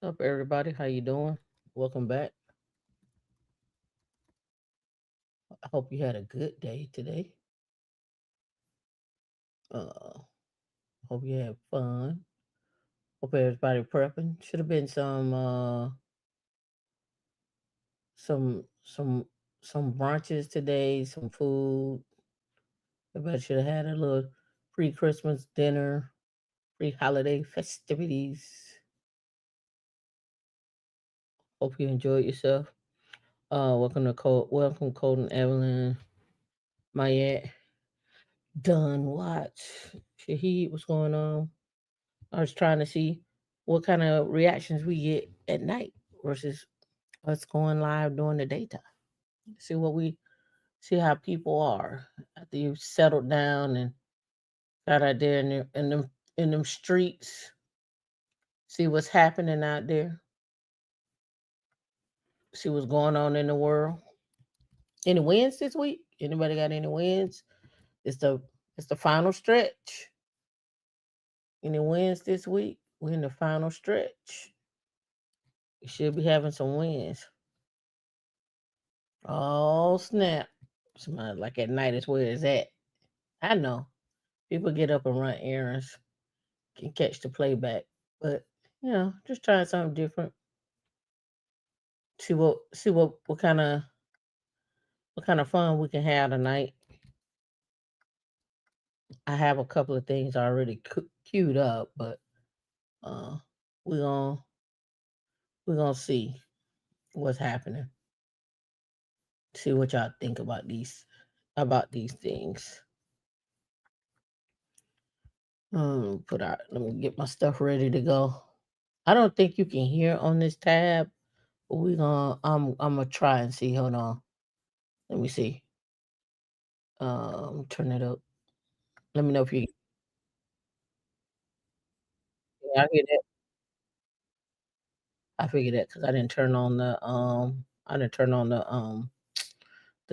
What's up, everybody? How you doing? Welcome back. I hope you had a good day today. Uh, hope you had fun. Hope everybody prepping. Should have been some some brunches today. Some food. Everybody should have had a little pre-Christmas dinner, pre-holiday festivities. Hope you enjoyed yourself. Welcome Cole and Evelyn. Mayette. Done watch. Shahid, what's going on? I was trying to see what kind of reactions we get at night versus us going live during the daytime. See what we see how people are after you've settled down and got out there in them streets. See what's happening out there. See what's going on in the world. Any wins this week? Anybody got any wins? It's the it's the final stretch. Any wins this week? We're in the final stretch. We should be having some wins. Oh snap! Somebody like at night is where it's at. I know people get up and run errands, can catch the playback, but just trying something different. See what kind of fun we can have tonight. I have a couple of things already queued up, but uh, we're gonna we're gonna see what's happening. See what y'all think about these things. Let me get my stuff ready to go. I don't think you can hear on this tab. But I'm gonna try and see. Hold on. Let me see. Turn it up. Let me know if you yeah, I hear that. I figured that because I didn't turn on the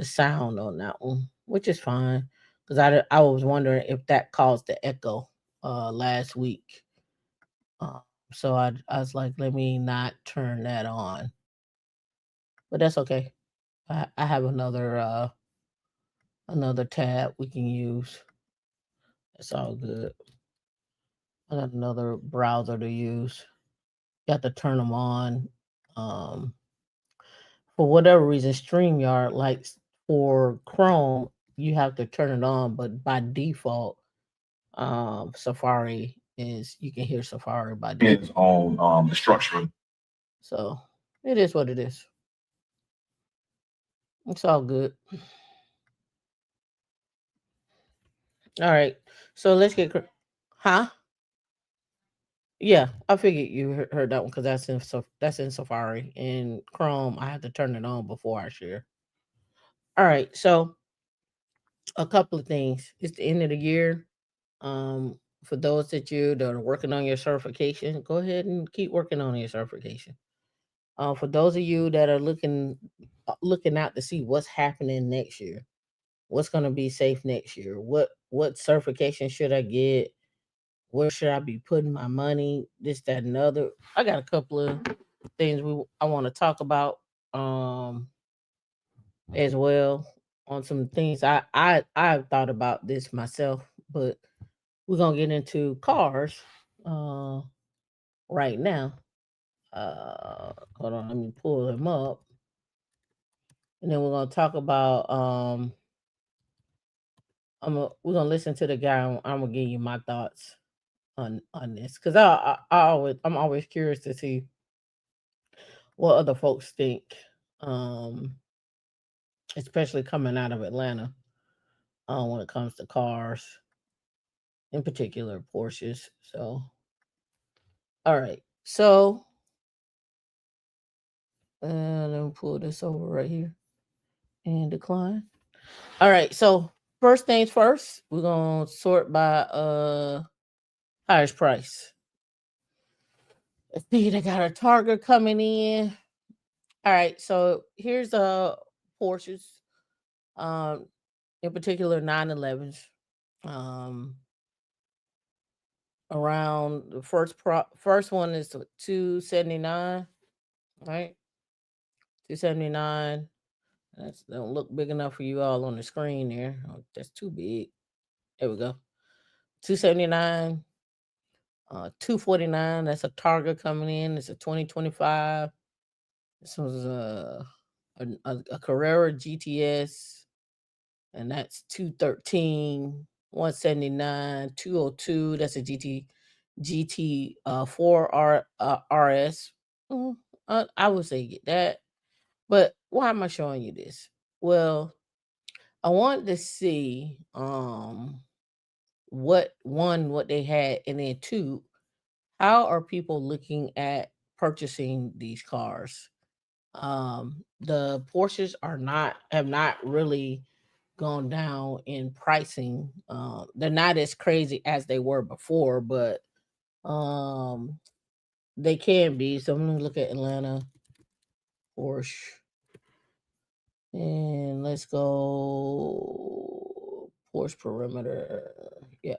sound on that one, which is fine. Because I was wondering if that caused the echo last week. Uh, so I was like, let me not turn that on. But that's okay. I have another tab we can use. It's all good. I got another browser to use. You have to turn them on. Um, for whatever reason, StreamYard, like for Chrome, you have to turn it on, but by default, Safari is you can hear Safari by default. Is on the structure. So it is what it is. It's all good. All right. So let's huh? Yeah, I figured you heard that one because that's in Safari. In Chrome, I have to turn it on before I share. All right, so a couple of things. It's the end of the year. For those that are working on your certification, go ahead and keep working on your certification. For those of you that are looking out to see what's happening next year, what's going to be safe next year, what certification should I get, where should I be putting my money, this, that, and other. I got a couple of things I want to talk about um as well on some things I've thought about this myself, but we're gonna get into cars uh right now. Hold on, let me pull them up, and then we're gonna talk about we're gonna listen to the guy. I'm gonna give you my thoughts on this because I'm always curious to see what other folks think, um, especially coming out of Atlanta, when it comes to cars, in particular Porsches. So, all right. So, let me pull this over right here and decline. All right. So, first things first, we're gonna sort by highest price. Let's see, they got a Target coming in. All right. So here's Porsches. Um, in particular 911s. Um, around the first one is 279, right? 279. That's don't look big enough for you all on the screen there. Oh, that's too big. There we go. 279, 249. That's a Targa coming in. It's a 2025. This was a Carrera GTS, and that's 213, 179, 202. That's a GT 4 RS. Mm, I would say get that. But why am I showing you this? Well, I wanted to see what they had, and then two, how are people looking at purchasing these cars? The Porsches are not have not really gone down in pricing. They're not as crazy as they were before, but um they can be. So I'm gonna look at Atlanta Porsche, and let's go Porsche perimeter. Yeah.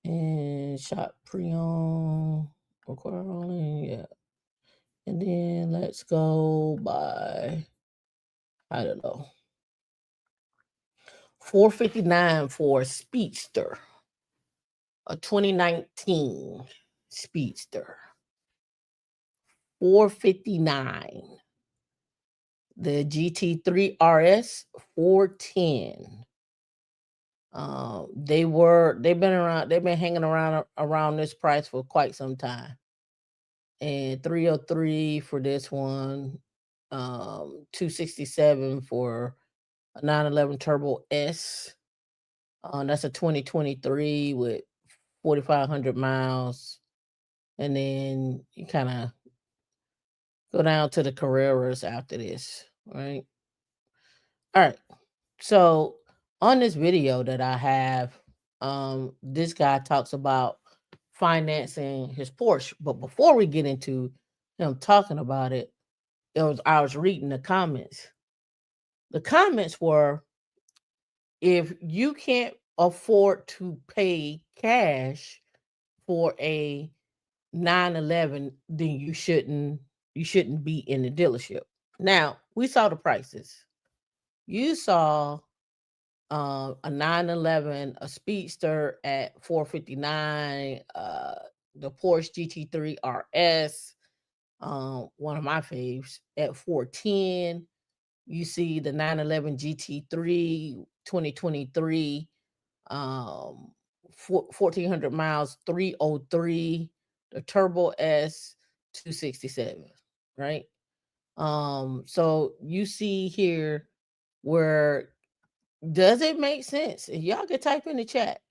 And shop pre-owned, require only, yeah. And then let's go by, I don't know, 459 for a Speedster, a 2019 Speedster. 459. The GT3 RS 410. They've been hanging around this price for quite some time. And 303 for this one, 267 for a 911 Turbo S. That's a 2023 with 4,500 miles. And then you kind of go down to the Carreras after this, right? All right. So on this video that I have, this guy talks about financing his Porsche. But before we get into him talking about it, I was reading the comments. The comments were, if you can't afford to pay cash for a 911, then you shouldn't be in the dealership. Now, we saw the prices. You saw a 911, a Speedster at 459, the Porsche GT3 RS, one of my faves, at 410. You see the 911 GT3 2023, 1400 miles, 303, the Turbo S 267, right? So you see here where, does it make sense? Y'all can type in the chat.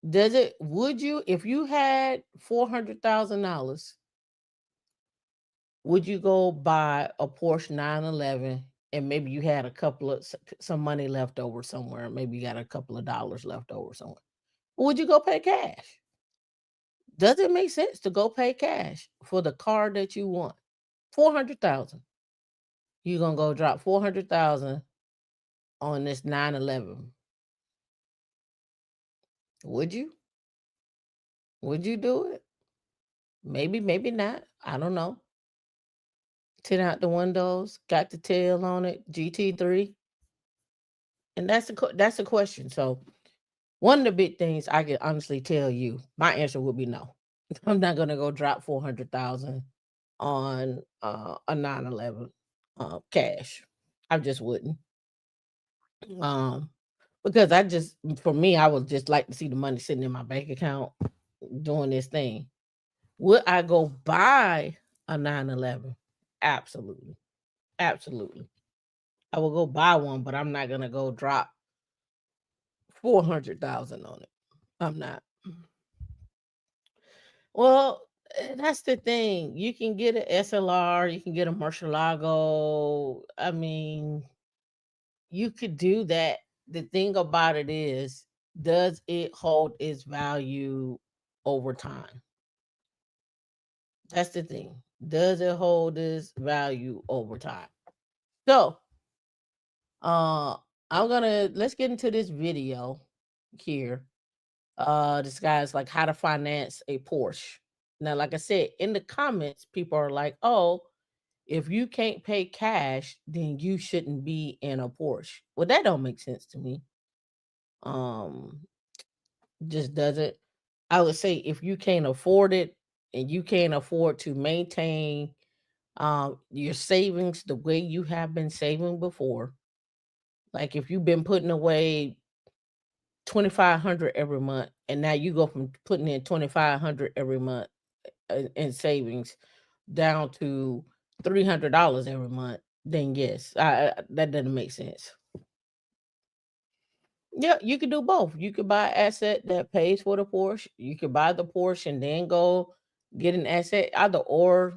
Would you, if you had $400,000, would you go buy a Porsche 911, and maybe you had some money left over somewhere? Maybe you got a couple of dollars left over somewhere. Would you go pay cash? Does it make sense to go pay cash for the car that you want? 400,000. You're gonna go drop 400,000 on this 911. Would you? Would you do it? Maybe, maybe not. I don't know. Tin out the windows, got the tail on it, GT3, and that's the question. So one of the big things I can honestly tell you, my answer would be no. I'm not gonna go drop 400,000 on a 911 cash. I just wouldn't. Um, because for me, I would just like to see the money sitting in my bank account doing this thing. Would I go buy a 911? Absolutely. Absolutely. I will go buy one, but I'm not gonna go drop 400,000 on it. I'm not. Well, that's the thing. You can get an SLR, you can get a Murcielago. I mean, you could do that. The thing about it is, does it hold its value over time? That's the thing. Does it hold its value over time? So, uh, let's get into this video here. This guy's like how to finance a Porsche. Now, like I said, in the comments, people are like, "Oh, if you can't pay cash, then you shouldn't be in a Porsche." Well, that don't make sense to me. Um, just doesn't. I would say if you can't afford it and you can't afford to maintain your savings the way you have been saving before, like if you've been putting away 2,500 every month and now you go from putting in 2,500 every month in savings down to $300 every month, then yes, that doesn't make sense. Yeah, you could do both. You could buy an asset that pays for the Porsche. You could buy the Porsche and then go get an asset. Either or,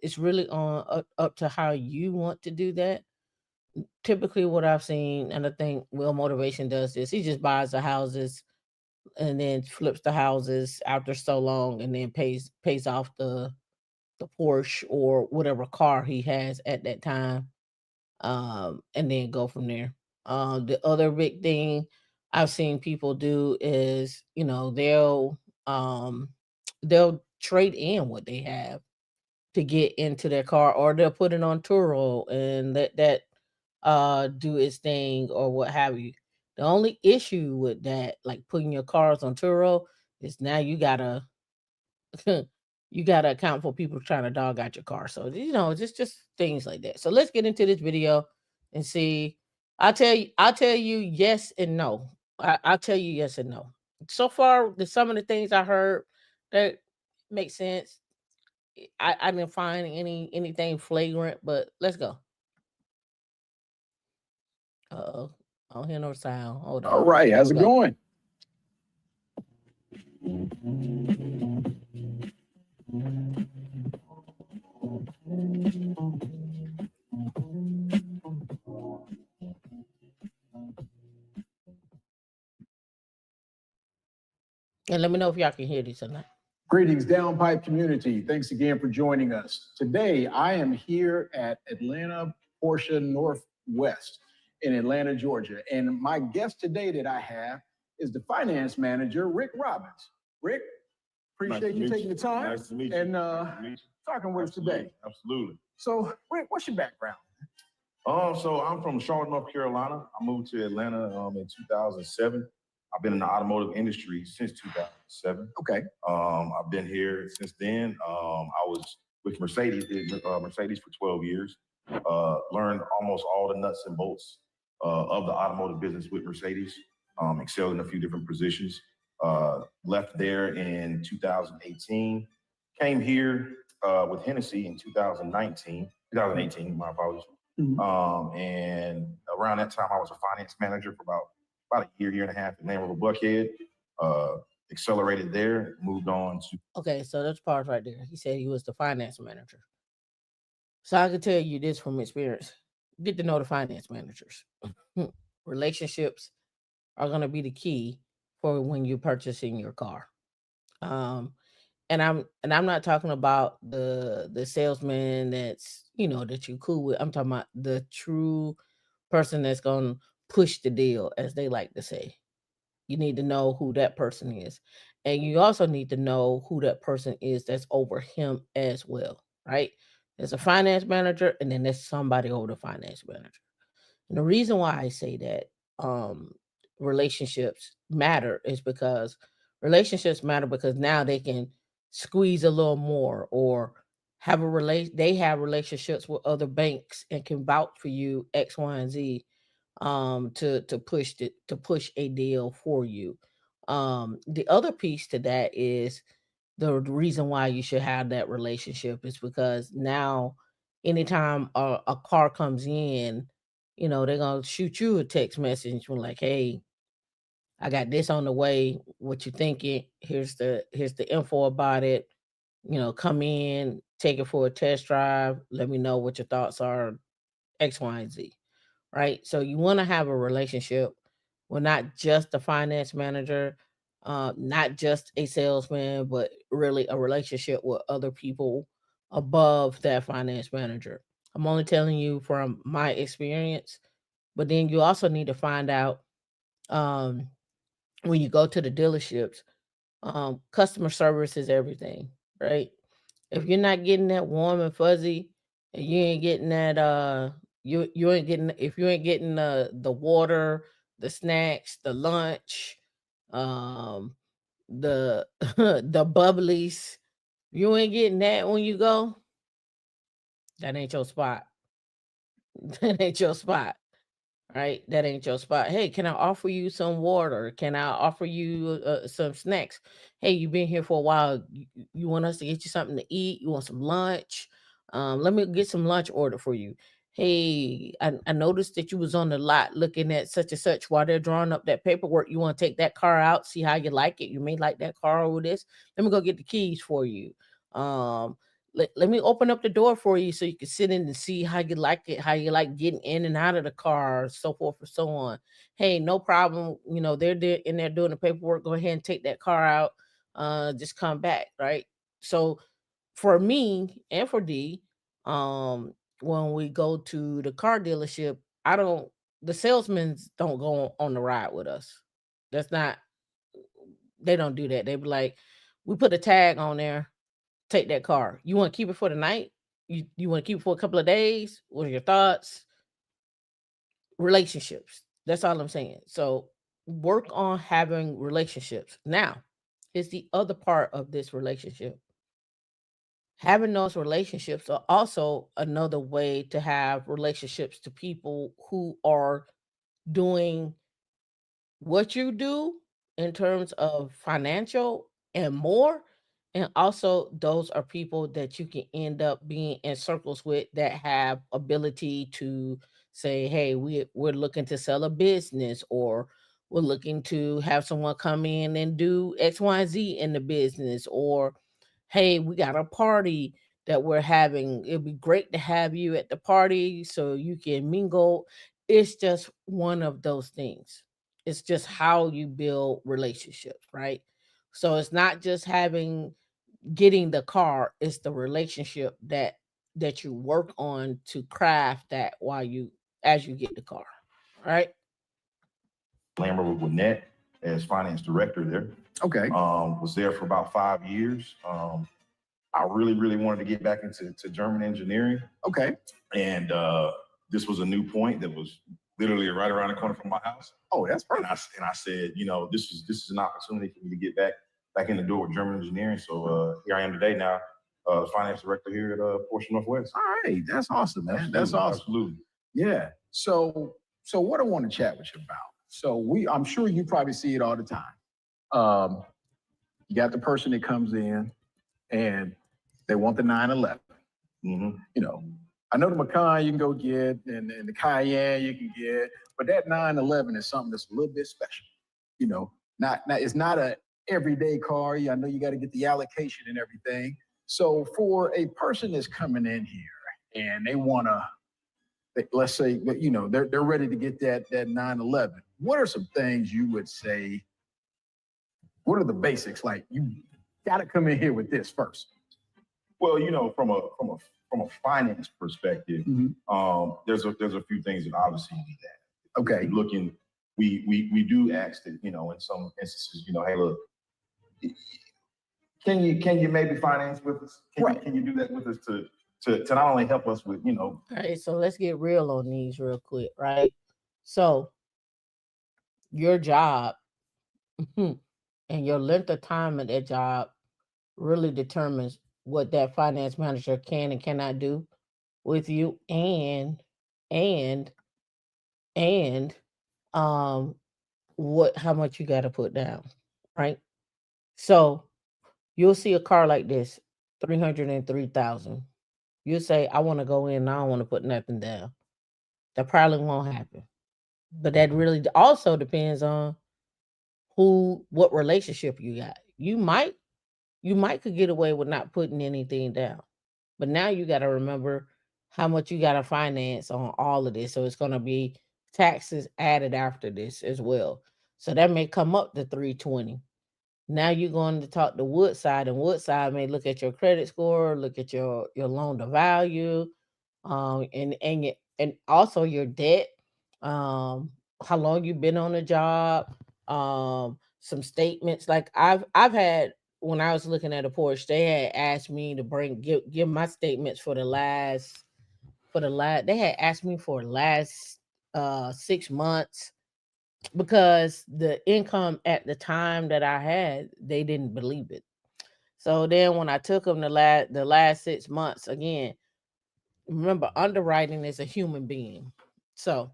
it's really on up to how you want to do that. Typically, what I've seen, and I think Will Motivation does this. He just buys the houses and then flips the houses after so long, and then pays off the Porsche or whatever car he has at that time, and then go from there. The other big thing I've seen people do is, um, they'll trade in what they have to get into their car, or they'll put it on Turo and let that do its thing or what have you. The only issue with that, like putting your cars on Turo, is now you gotta you gotta account for people trying to dog out your car. So just things like that. So let's get into this video and see. I'll tell you yes and no. I'll tell you yes and no. So far, some of the things I heard that make sense. I didn't find anything flagrant, but let's go. Uh-oh. I don't hear no sound. Hold All on. right, There how's we it go. going? And let me know if y'all can hear this or not. Greetings, Downpipe community. Thanks again for joining us. Today, I am here at Atlanta Porsche Northwest in Atlanta, Georgia. And my guest today that I have is the finance manager, Rick Robbins. Rick, appreciate you taking the time. Nice to meet you. And Nice to meet you. talking with us today. Absolutely. So, Rick, what's your background? So I'm from Charlotte, North Carolina. I moved to Atlanta in 2007. I've been in the automotive industry since 2007. Okay. I've been here since then. I was with Mercedes, Mercedes for 12 years. Learned almost all the nuts and bolts of the automotive business with Mercedes. Excelled in a few different positions. Left there in 2018. Came here with Hennessy in 2018, my apologies. And around that time, I was a finance manager for about a year and a half at Land Rover Buckhead. Accelerated there, moved on to. Okay, so that's part right there. He said he was the finance manager. So I can tell you this from experience. Get to know the finance managers. Relationships are going to be the key for when you're purchasing your car. Um, and I'm not talking about the salesman that's that you cool with. I'm talking about the true person that's going to push the deal, as they like to say. You need to know who that person is. And you also need to know who that person is that's over him as well, right? There's a finance manager and then there's somebody over the finance manager. And the reason why I say that um relationships matter is because relationships matter because now they can squeeze a little more or they have relationships with other banks and can vouch for you X, Y, and Z to push a deal for you. The other piece to that is the reason why you should have that relationship is because now anytime a car comes in, they're gonna shoot you a text message from like, hey, I got this on the way. What you thinking? Here's the info about it. Come in, take it for a test drive. Let me know what your thoughts are. X, Y, and Z. Right. So you want to have a relationship with not just a finance manager, not just a salesman, but really a relationship with other people above that finance manager. I'm only telling you from my experience, but then you also need to find out um, when you go to the dealerships, customer service is everything, right? If you're not getting that warm and fuzzy, and you ain't getting that you ain't getting, if you ain't getting the water, the snacks, the lunch, um the the bubblies, you ain't getting that when you go, that ain't your spot. That ain't your spot. Right? That ain't your spot. Hey, can I offer you some water? Can I offer you some snacks? Hey, you've been here for a while. You want us to get you something to eat? You want some lunch? Let me get some lunch order for you. Hey, I noticed that you was on the lot looking at such and such while they're drawing up that paperwork. You want to take that car out, see how you like it. You may like that car over this. Let me go get the keys for you. Um, let me open up the door for you so you can sit in and see how you like it, how you like getting in and out of the car, so forth and so on. Hey, no problem. They're there in there doing the paperwork. Go ahead and take that car out. Just come back, right? So for me and for D, um, when we go to the car dealership, I don't the salesmen don't go on the ride with us. That's not they don't do that. They be like, we put a tag on there, take that car. You want to keep it for the night? You want to keep it for a couple of days? What are your thoughts? Relationships. That's all I'm saying. So work on having relationships. Now, is the other part of this relationship. Having those relationships are also another way to have relationships to people who are doing what you do in terms of financial and more. And also those are people that you can end up being in circles with that have ability to say, hey, we're looking to sell a business, or we're looking to have someone come in and do XYZ in the business, or hey, we got a party that we're having. It'd be great to have you at the party so you can mingle. It's just one of those things. It's just how you build relationships, right? So it's not just having getting the car, it's the relationship that you work on to craft that while you as you get the car, right? Lambert with Net as finance director there. Okay. Was there for about 5 years. I really, really wanted to get back into German engineering. Okay. And this was a new point that was literally right around the corner from my house. Oh, that's And perfect. I said, this is an opportunity for me to get back in the door with German engineering. So here I am today now, the finance director here at Porsche Northwest. All right. That's awesome, man. Absolutely, That's awesome. absolutely. Yeah. So what I want to chat with you about. So I'm sure you probably see it all the time. Um, you got the person that comes in and they want the 911. Mm-hmm. You know, I know the Macan you can go get and the Cayenne you can get, but that 911 is something that's a little bit special. Not it's not a everyday car. I know you got to get the allocation and everything. So for a person that's coming in here and they want to, let's say, they're ready to get that 911. What are some things you would say? What are the basics? Like you got to come in here with this first. Well, from a finance perspective, there's a few things that obviously you need that. Okay. Looking, we do ask that, in some instances, hey, look, can you maybe finance with us? Can you do that with us to not only help us with, All right, so let's get real on these real quick, right? So your job and your length of time at that job really determines what that finance manager can and cannot do with you, and and um what how much you got to put down, right? So you'll see a car like this, 303,000. You'll say, I want to go in and I don't want to put nothing down. That probably won't happen. But that really also depends on what relationship you got. You might could get away with not putting anything down. But now you got to remember how much you got to finance on all of this. So it's going to be taxes added after this as well. So that may come up to 320. Now you're going to talk to Woodside, and Woodside may look at your credit score, look at your loan to value, and also your debt, how long you've been on the job, some statements. Like I've had, when I was looking at a Porsche, they had asked me to give my statements for the last they had asked me for last 6 months, because the income at the time that I had, they didn't believe it. So then when I took them the last 6 months, again, remember, underwriting is a human being. So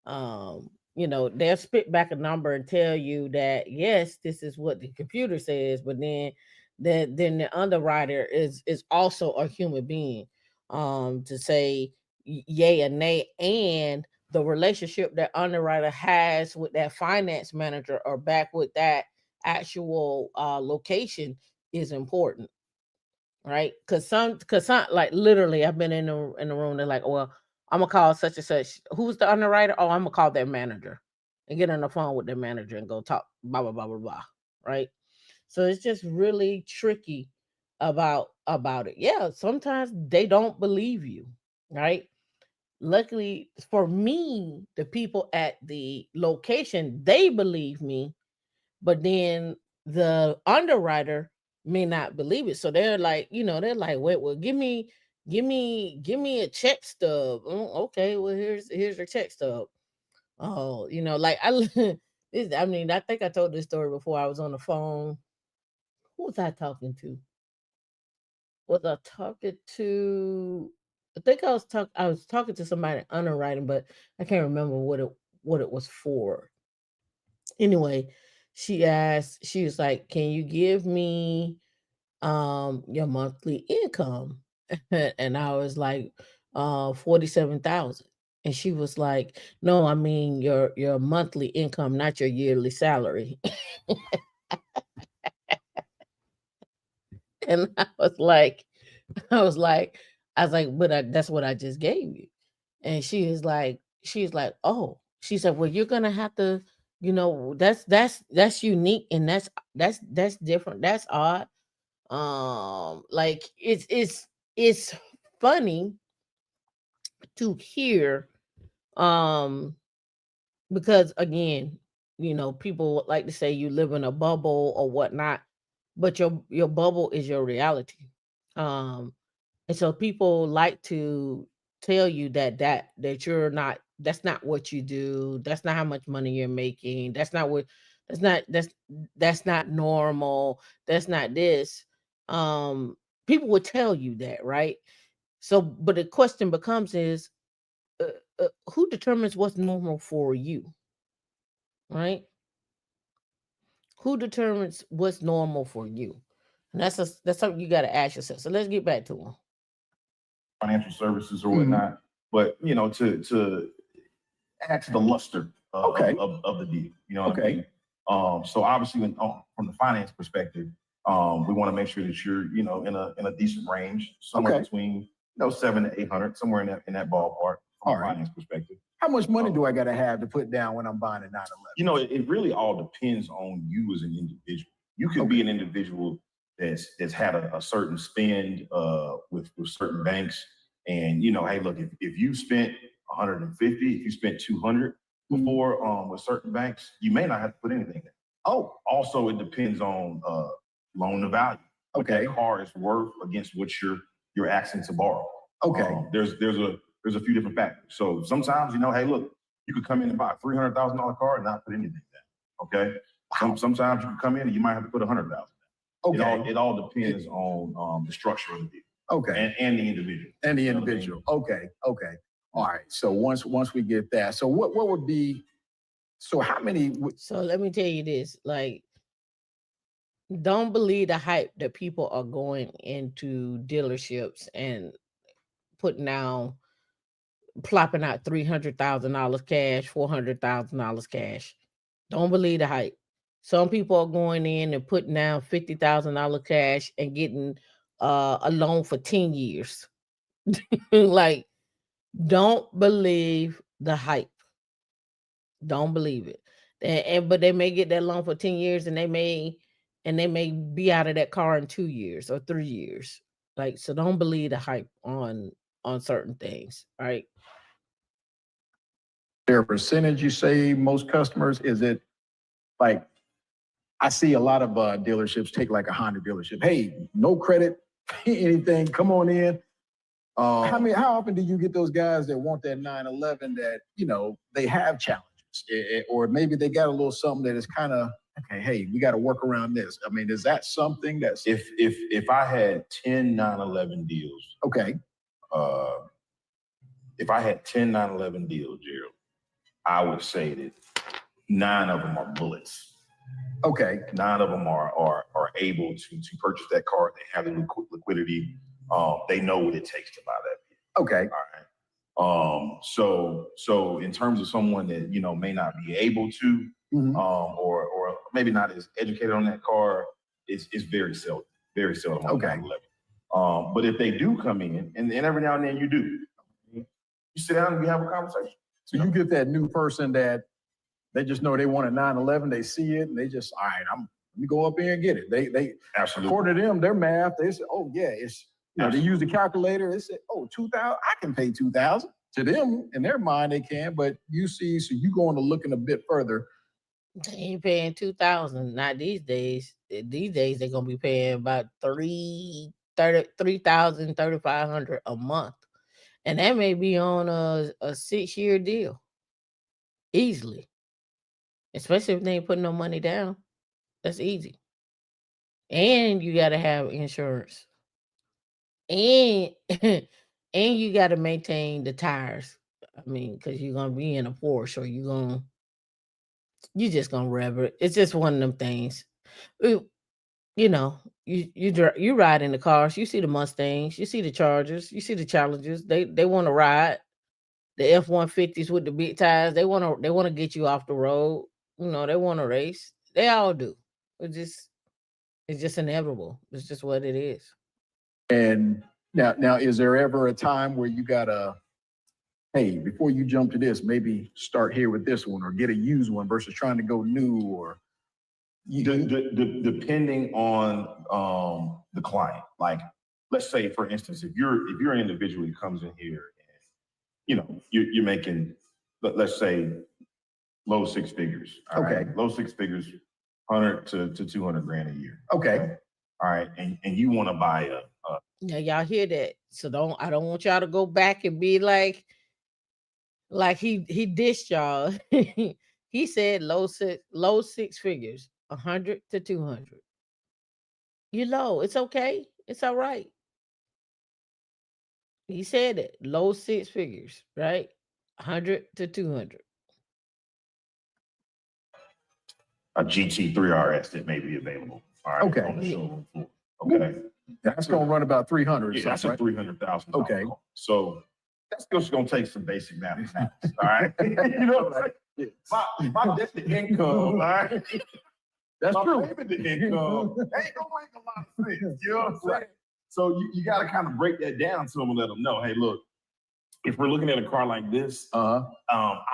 they'll spit back a number and tell you that yes, this is what the computer says, but then the underwriter is also a human being, to say yay or nay, and the relationship that underwriter has with that finance manager or back with that actual location is important, right? Because some, like, literally, I've been in the room. They're like, "Oh, well, I'm gonna call such and such. Who's the underwriter? Oh, I'm gonna call their manager and get on the phone with their manager and go talk blah blah blah blah blah." Right? So it's just really tricky about it. Yeah, sometimes they don't believe you, right? Luckily for me, the people at the location, they believe me, but then the underwriter may not believe it. So they're like, wait, well, give me a check stub. "Oh, okay, well, here's your check stub." Oh, like I mean, I think I told this story before. I was on the phone. Who was I talking to? Was I talking to? I think I was talking to somebody underwriting, but I can't remember what it was for. Anyway, she was like, "Can you give me your monthly income?" And I was like, 47,000. And she was like, "No, I mean your monthly income, not your yearly salary." And I was like, "But that's what I just gave you." And she's like, "Oh," she said, "Well, you're gonna have to, that's unique, and that's different. That's odd." Like it's funny to hear, um because again, people like to say you live in a bubble or whatnot, but your bubble is your reality. um and so people like to tell you that you're not, that's not what you do, that's not how much money you're making, that's not normal, that's not this. um People would tell you that, right? So but the question becomes is, uh, who determines what's normal for you, right? Who determines what's normal for you? And that's something you got to ask yourself. So let's get back to them. Financial services or Mhm. whatnot. But to add to the luster Okay. of the deal. You know what I Okay. mean? So obviously, from the finance perspective, we want to make sure that you're in a decent range, somewhere Okay. between 700 to 800, somewhere in that ballpark from All a right. finance perspective. How much money Um, do I got to have to put down when I'm buying a 911? it really all depends on you as an individual. You could be Okay. an individual that's had a certain spend with certain banks, and hey, look, if you spent 150, if you spent 200 Mhm. before with certain banks, you may not have to put anything in. Oh, Also, it depends on loan to value, what okay. that car is worth against what you're asking to borrow. Okay. There's a few different factors. So sometimes, hey, look, you could come in and buy a $300,000 car and not put anything down. Okay. Sometimes you can come in and you might have to put 100,000. Okay. It all depends on the structure of the deal Okay. and the individual. And the You know what I mean? individual. Okay. Okay. All right. So once we get that, so what would be, so how many So let me tell you this, like, don't believe the hype that people are going into dealerships and putting down, plopping out $300,000 cash, $400,000 cash. Don't believe the hype. Some people are going in and putting down $50,000 cash and getting a loan for 10 years. Like, don't believe the hype. Don't believe it. But they may get that loan for 10 years, and they may be out of that car in 2 years or 3 years. Like, so don't believe the hype on certain things, right? their percentage you say most customers? Is it like I see a lot of dealerships take like a Honda dealership. Hey, no credit, anything. Come on in. How often do you get those guys that want that 911 that they have challenges, or maybe they got a little something that is kind of okay? Hey, we got to work around this. I mean, is that something that's If I had 10 911 deals, okay? uh, if I had 10 911 deals, Gerald, I would say that 9 of them are bullets. Okay. 9 of them are able to purchase that car. They have the liquidity. They know what it takes to buy that vehicle. Okay. All right. So in terms of someone that may not be able to, or maybe not as educated on that car, it's very seldom on Okay. 911. But if they do come in, and every now and then you do, you sit down and we have a conversation. So you get that new person that they just know they want a 911. They see it and they just, all right, let me go up there and get it. They Absolutely. according to them, their math, they say, oh yeah, it's they use the calculator. They say, oh, 2,000, I can pay 2,000. To them, in their mind, they can, but you see, so you going to looking a bit further. They ain't paying 2,000. Not these days. These days they're gonna be paying about 3,000, 3,500 a month. And that may be on a 6-year deal. Easily. Especially if they ain't putting no money down. That's easy. And you gotta have insurance. And and you gotta maintain the tires. I mean, because you're gonna be in a Porsche or you just gonna rev it. It's just one of them things. You you know, you ride in the cars, you see the Mustangs, you see the Chargers, you see the Challengers. They want to ride the F-150s with the big tires. They want to get you off the road. They want to race. They all do. It's just inevitable. It's just what it is. And now, is there ever a time where you gotta, hey, before you jump to this, maybe start here with this one or get a used one versus trying to go new or Depending on the client. Like, let's say, for instance, if you're an individual who comes in here and you're making, let's say, low six figures. All Okay. right? Low six figures, 100 to 200 grand a year. Okay. All right, and you want to buy a Now y'all hear that? So I don't want y'all to go back and be like he dissed y'all. He said low six figures, 100 to 200. You low. It's okay. It's all right. He said it. Low six figures, right? 100 to 200. GT3 RS that may be available. All right. Okay. On the showroom floor. Okay. That's gonna run about 300. Yeah, that's right? a $300,000. Okay. Car. So that's just gonna take some basic mathematics. All right. You know what I'm saying? My debt to income, all right? That's my true. payment to income ain't gonna make a lot of sense. You know what I'm saying? So you got to kind of break that down to them and let them know, hey, look, if we're looking at a car like this, I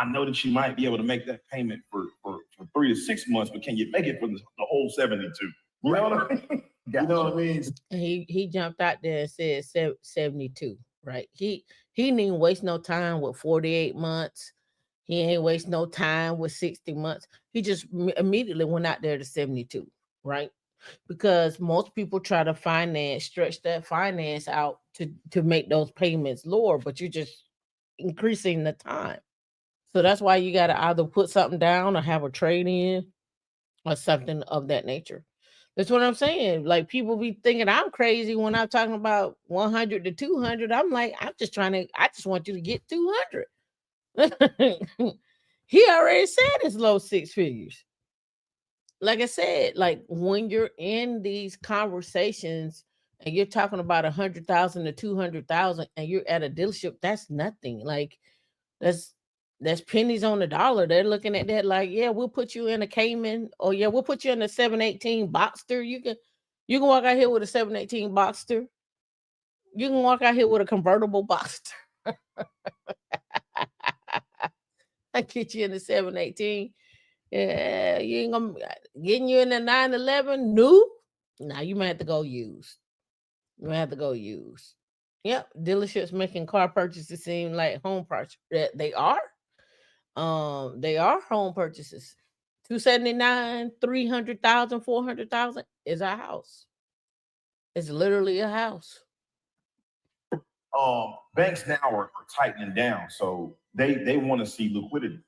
know that you might be able to make that payment for 3 to 6 months, but can you make it for the whole 72? You know what I mean? Gotcha. You know what I mean? He jumped out there and said 72, right? He didn't even waste no time with 48 months. He ain't waste no time with 60 months. He just immediately went out there to 72, right? Because most people try to stretch that finance out to make those payments lower, but you're just increasing the time. So that's why you got to either put something down or have a trade in or something of that nature. That's what I'm saying. Like people be thinking I'm crazy when I'm talking about 100 to 200. I'm like, I just want you to get 200. He already said it's low six figures. Like I said, like when you're in these conversations and you're talking about 100,000 to 200,000 and you're at a dealership, that's nothing. Like that's that's pennies on the dollar. They're looking at that like, yeah, we'll put you in a Cayman, or yeah, we'll put you in a 718 Boxster. You can walk out here with a 718 Boxster. You can walk out here with a convertible Boxster. I get you in the 718. Yeah, you ain't gonna getting you in the 911 new. Now you might have to go use. You might have to go use. Yep, dealerships making car purchases seem like home purchase. They are. They are home purchases 279, 300,000, 400,000 is a house. It's literally a house. Banks now are tightening down, so they want to see liquidity.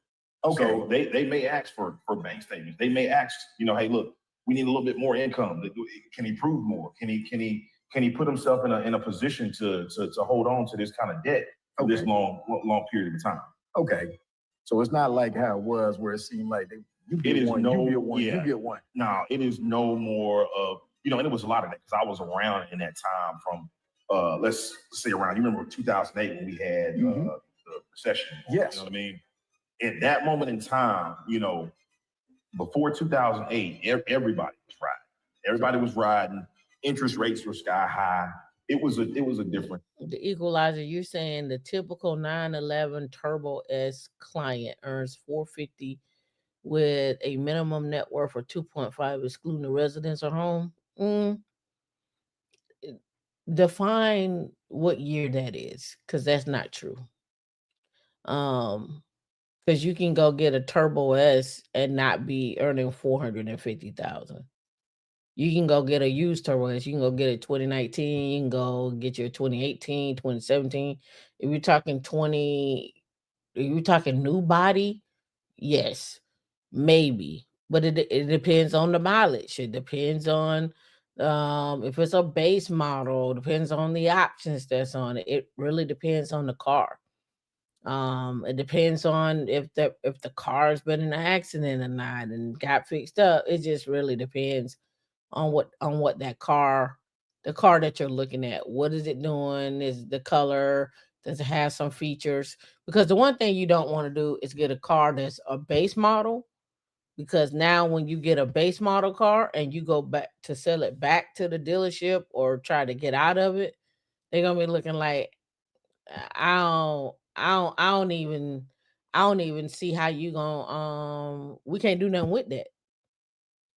Okay. So they may ask for bank statements. They may ask, hey, look, we need a little bit more income. Can he prove more? Can he put himself in a position to hold on to this kind of debt for this long period of time? Okay. So it's not like how it was where it seemed like you get one, you get one. No, it is no more of, and it was a lot of that because I was around in that time from, let's say around, you remember 2008 when we had the recession. Yes. You know what I mean? At that moment in time, before 2008, everybody was riding. Everybody was riding. Interest rates were sky high. It was a different. The equalizer, you're saying the typical 911 Turbo S client earns 450 with a minimum net worth of 2.5, excluding the residence or home. Define what year that is, because that's not true. Because you can go get a Turbo S and not be earning 450,000. You can go get a used Turbo S. You can go get a 2019. You can go get your 2018, 2017. If you're talking if you're talking new body, yes, maybe. But it depends on the mileage. It depends on if it's a base model, depends on the options that's on it. It really depends on the car. It depends on if the car's been in an accident or not and got fixed up. It just really depends on what that car, the car that you're looking at. What is it doing? Is the color? Does it have some features? Because the one thing you don't want to do is get a car that's a base model. Because now when you get a base model car and you go back to sell it back to the dealership or try to get out of it, they're gonna be looking like, I don't even see how you gonna we can't do nothing with that.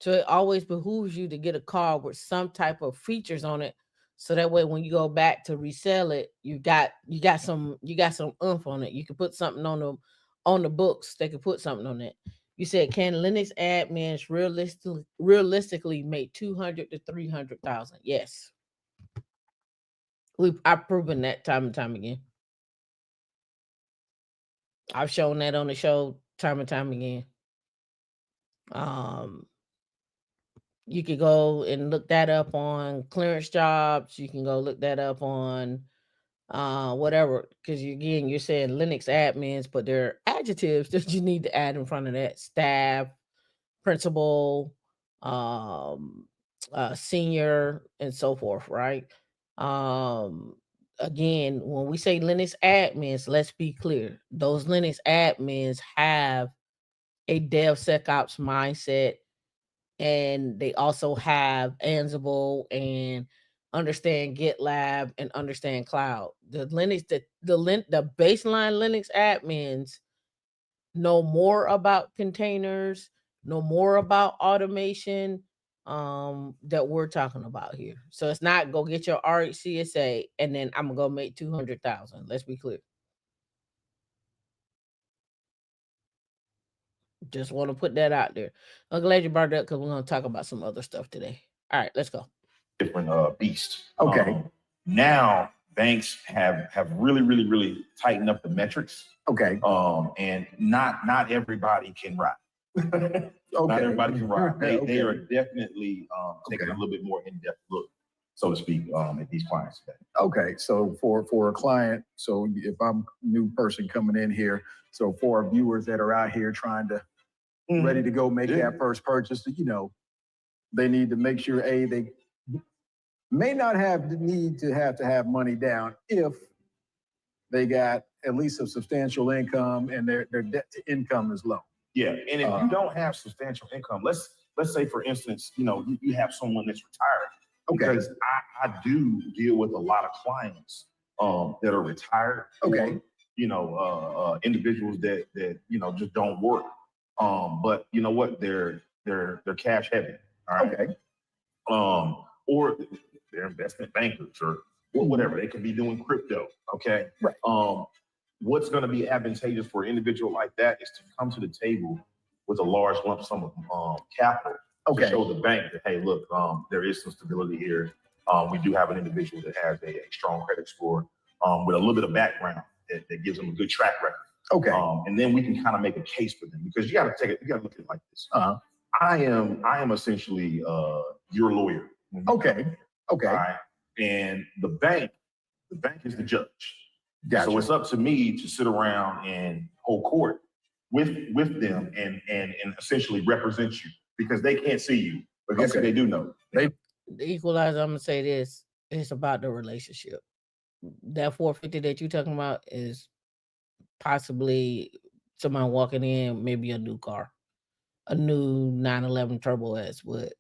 So it always behooves you to get a car with some type of features on it. So that way when you go back to resell it, you got some oomph on it. You can put something on the books. They can put something on it. You said, can Linux admins realistically make 200 to 300,000? Yes. I've proven that time and time again. I've shown that on the show time and time again. Um, you could go and look that up on clearance jobs. You can go look that up on whatever, because you're saying Linux admins, but there are adjectives that you need to add in front of that: staff, principal, um, senior, and so forth, right? Um, Again, when we say Linux admins, let's be clear: those Linux admins have a DevSecOps mindset, and they also have Ansible and understand GitLab and understand cloud. The Linux, the baseline Linux admins know more about containers, know more about automation that we're talking about here. So it's not go get your RHCSA and then I'm gonna go make 200,000. Let's be clear. Just want to put that out there. I'm glad you brought it up because we're gonna talk about some other stuff today. All right, let's go. Different beast. Okay. Now banks have really, really, really tightened up the metrics. Okay. And not everybody can ride. Okay. Not everybody can ride. They Okay. are definitely taking a little bit more in-depth look, so to speak, at these clients today. Okay, so for a client, so if I'm a new person coming in here, so for our viewers that are out here trying to ready to go make that first purchase, they need to make sure they may not have the need to have money down if they got at least a substantial income and their debt to income is low. Yeah, and if you don't have substantial income, let's say for instance, you have someone that's retired. Okay. Because I do deal with a lot of clients that are retired. Okay. Individuals that just don't work. But you know what? They're cash heavy. All right. Okay. Or they're investment bankers or whatever. They could be doing crypto. Okay. Right. What's going to be advantageous for an individual like that is to come to the table with a large lump sum of capital to show the bank that, hey, look, there is some stability here. We do have an individual that has a strong credit score with a little bit of background that gives them a good track record. Okay. And then we can kind of make a case for them, because you got to look at it like this. I am essentially your lawyer. Okay. Okay. All right. And the bank is the judge. Gotcha. So it's up to me to sit around and hold court with them and essentially represent you, because they can't see you, but guess what they do know? The equalizer, I'm gonna say this: it's about the relationship. That 450 that you're talking about is possibly someone walking in, maybe a new car, a new 911 Turbo S. But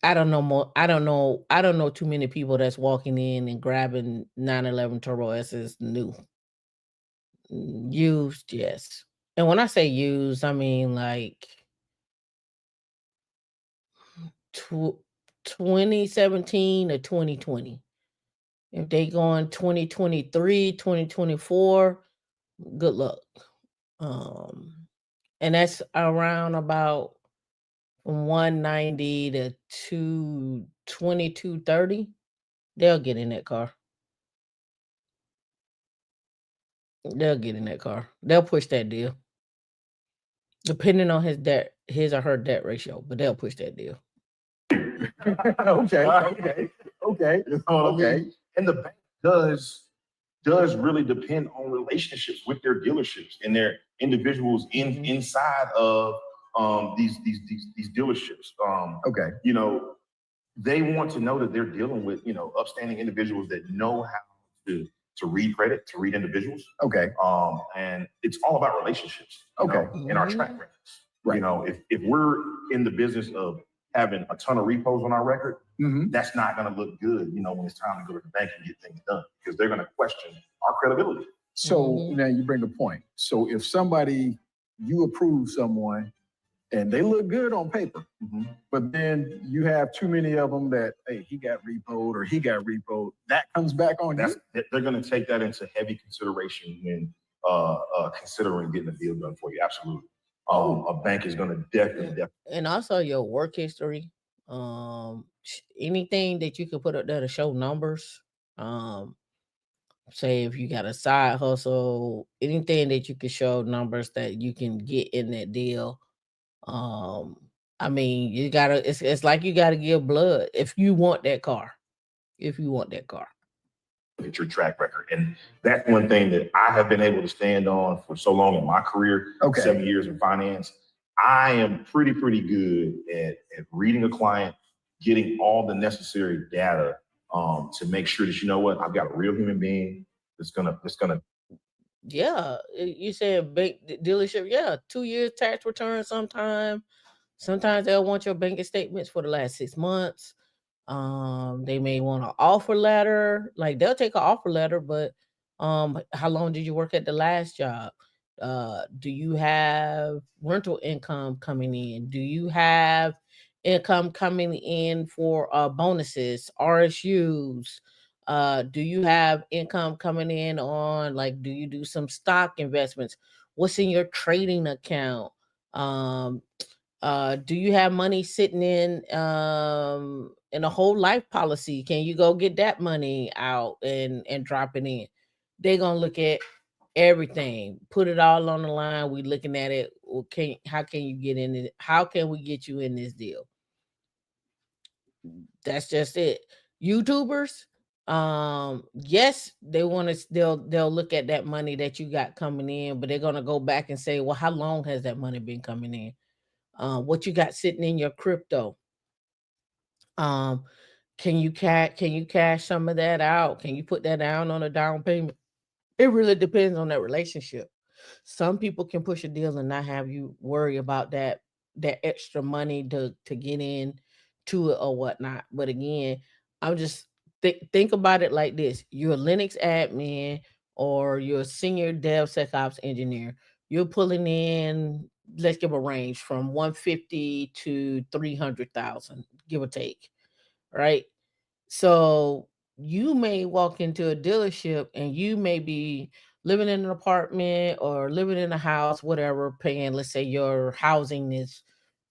I don't know more. I don't know too many people that's walking in and grabbing 911 Turbo S's new. Used, yes. And when I say used, I mean like 2017 to 2020. If they go in 2023, 2024, good luck. And that's around about from 190 to 220, 230. They'll get in that car. They'll get in that car. They'll push that deal. Depending on his or her debt ratio, but they'll push that deal. Okay. You know what I mean? And the bank does really depend on relationships with their dealerships and their individuals inside of these dealerships. You know, they want to know that they're dealing with, you know, upstanding individuals that know how to read credit, to read individuals. And it's all about relationships. You know, and our track records. You know, if we're in the business of having a ton of repos on our record, that's not going to look good, you know, when it's time to go to the bank and get things done, because they're going to question our credibility. So now you bring a point. So if you approve someone and they look good on paper, but then you have too many of them that, hey, he got repoed or he got repoed, that comes back on you? They're going to take that into heavy consideration when considering getting a deal done for you. Absolutely. A bank is going to definitely. And also your work history. Anything that you can put up there to show numbers. Say if you got a side hustle, anything that you can show numbers that you can get in that deal. I mean, you gotta. It's like you gotta give blood if you want that car. If you want that car. At your track record. And that's one thing that I have been able to stand on for so long in my career, 7 years in finance. I am pretty good at reading a client, getting all the necessary data to make sure that, you know what, I've got a real human being that's gonna. Yeah, you said bank dealership. Yeah, 2 years tax return. Sometimes they'll want your banking statements for the last 6 months. They may want an offer letter. Like they'll take an offer letter, but how long did you work at the last job? Do you have rental income coming in? Do you have income coming in for bonuses, RSUs? Do you have income coming in on, like, do you do some stock investments? What's in your trading account? Do you have money sitting in a whole life policy? Can you go get that money out and drop it in? They're gonna look at everything, put it all on the line. We looking at it. How can you get in it? How can we get you in this deal? That's just it. YouTubers, yes, they'll look at that money that you got coming in, but they're gonna go back and say, well, how long has that money been coming in? What you got sitting in your crypto? Um, can you cash some of that out? Can you put that down on a down payment? It really depends on that relationship. Some people can push a deal and not have you worry about that extra money to get in to it or whatnot. But again, I'm just think about it like this: you're a Linux admin or you're a senior DevSecOps engineer. You're pulling in, let's give a range from 150 to 300,000, give or take, right? So you may walk into a dealership and you may be living in an apartment or living in a house, whatever, paying, let's say your housing is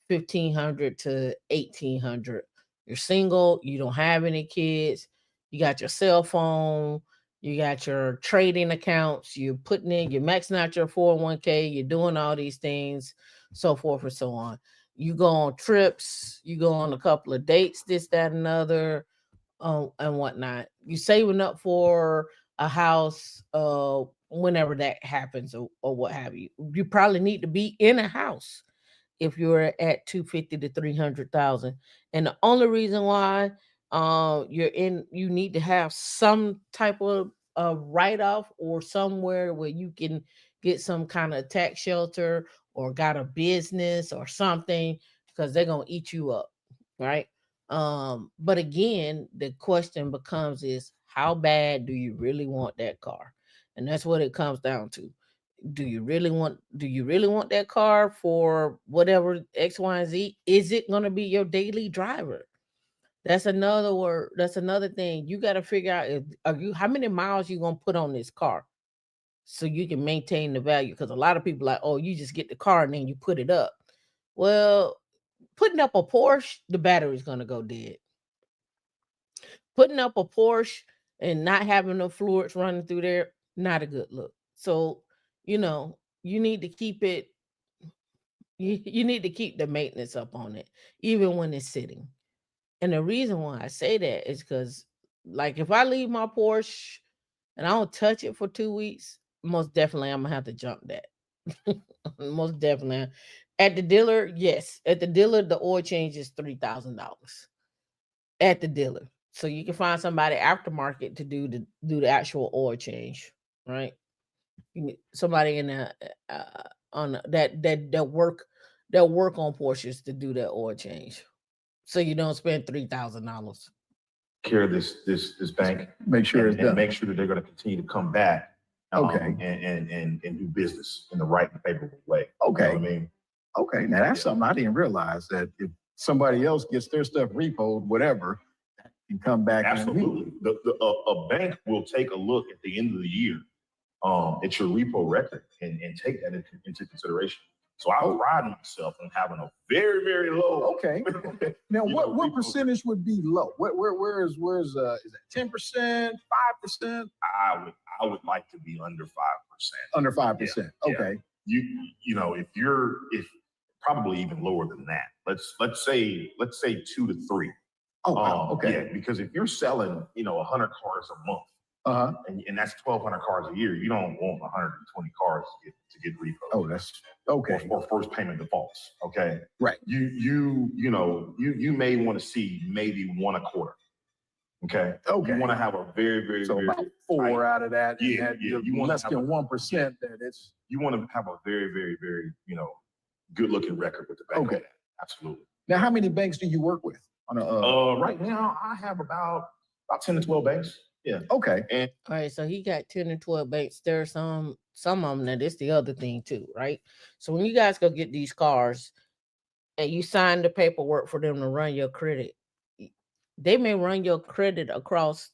1,500 to 1,800. You're single, you don't have any kids, you got your cell phone, you got your trading accounts, you're maxing out your 401k, you're doing all these things, so forth and so on. You go on trips, you go on a couple of dates, this, that, and other, and whatnot. You saving up for a house, whenever that happens, or what have you. You probably need to be in a house if you're at 250 to 300,000. And the only reason why you need to have some type of write off, or somewhere where you can get some kind of tax shelter, or got a business or something, because they're going to eat you up, right? But again, the question becomes is, how bad do you really want that car? And that's what it comes down to. Do you really want that car for whatever X, Y, and Z? Is it going to be your daily driver? That's another thing. You got to figure out, how many miles you going to put on this car, so you can maintain the value. Because a lot of people like, oh, you just get the car and then you put it up. Well, putting up a Porsche, the battery's going to go dead. Putting up a Porsche and not having no fluids running through there, not a good look. So, you need to keep it, you need to keep the maintenance up on it, even when it's sitting. And the reason why I say that is because, like, if I leave my Porsche and I don't touch it for 2 weeks, most definitely I'm gonna have to jump that. Most definitely. At the dealer, yes. At the dealer, the oil change is $3,000 at the dealer. So you can find somebody aftermarket to do the actual oil change, right? Somebody in the on that work on Porsches to do that oil change, so you don't spend $3,000. Care of this bank, Make sure it's and done. make sure that they're going to continue to come back, Okay. and do business in the right and favorable way. You know Okay. what I mean? Okay. Now that's Yeah. something I didn't realize, that if somebody else gets their stuff repoed, whatever, and come back. Absolutely. A bank will take a look at the end of the year, at your repo record, and take that into consideration. So I pride myself on having a very, very low. Okay. Now, what repo. percentage would be low? Where's is that 10%, 5%? I would like to be under 5%. Under 5%. Yeah. Okay. If probably even lower than that. Let's say 2 to 3. Oh, wow. Okay. Yeah, because if you're selling 100 cars a month, and that's 1,200 cars a year, you don't want 120 cars to get repo. Oh, that's okay. Or first payment defaults. Okay. Right. You may want to see maybe one a quarter. Okay. Okay. You want to have a very, very, So very about 4 tight- out of that. Yeah, and yeah. You want less than 1%. That it's You want to have a very, very, very good looking record with the bank. Okay. Absolutely. Now, how many banks do you work with? On a Right now, I have about 10 to 12 banks. Yeah. Okay. And All right, so he got 10 or 12 banks. There's some of them that is the other thing too, right? So when you guys go get these cars and you sign the paperwork for them to run your credit, they may run your credit across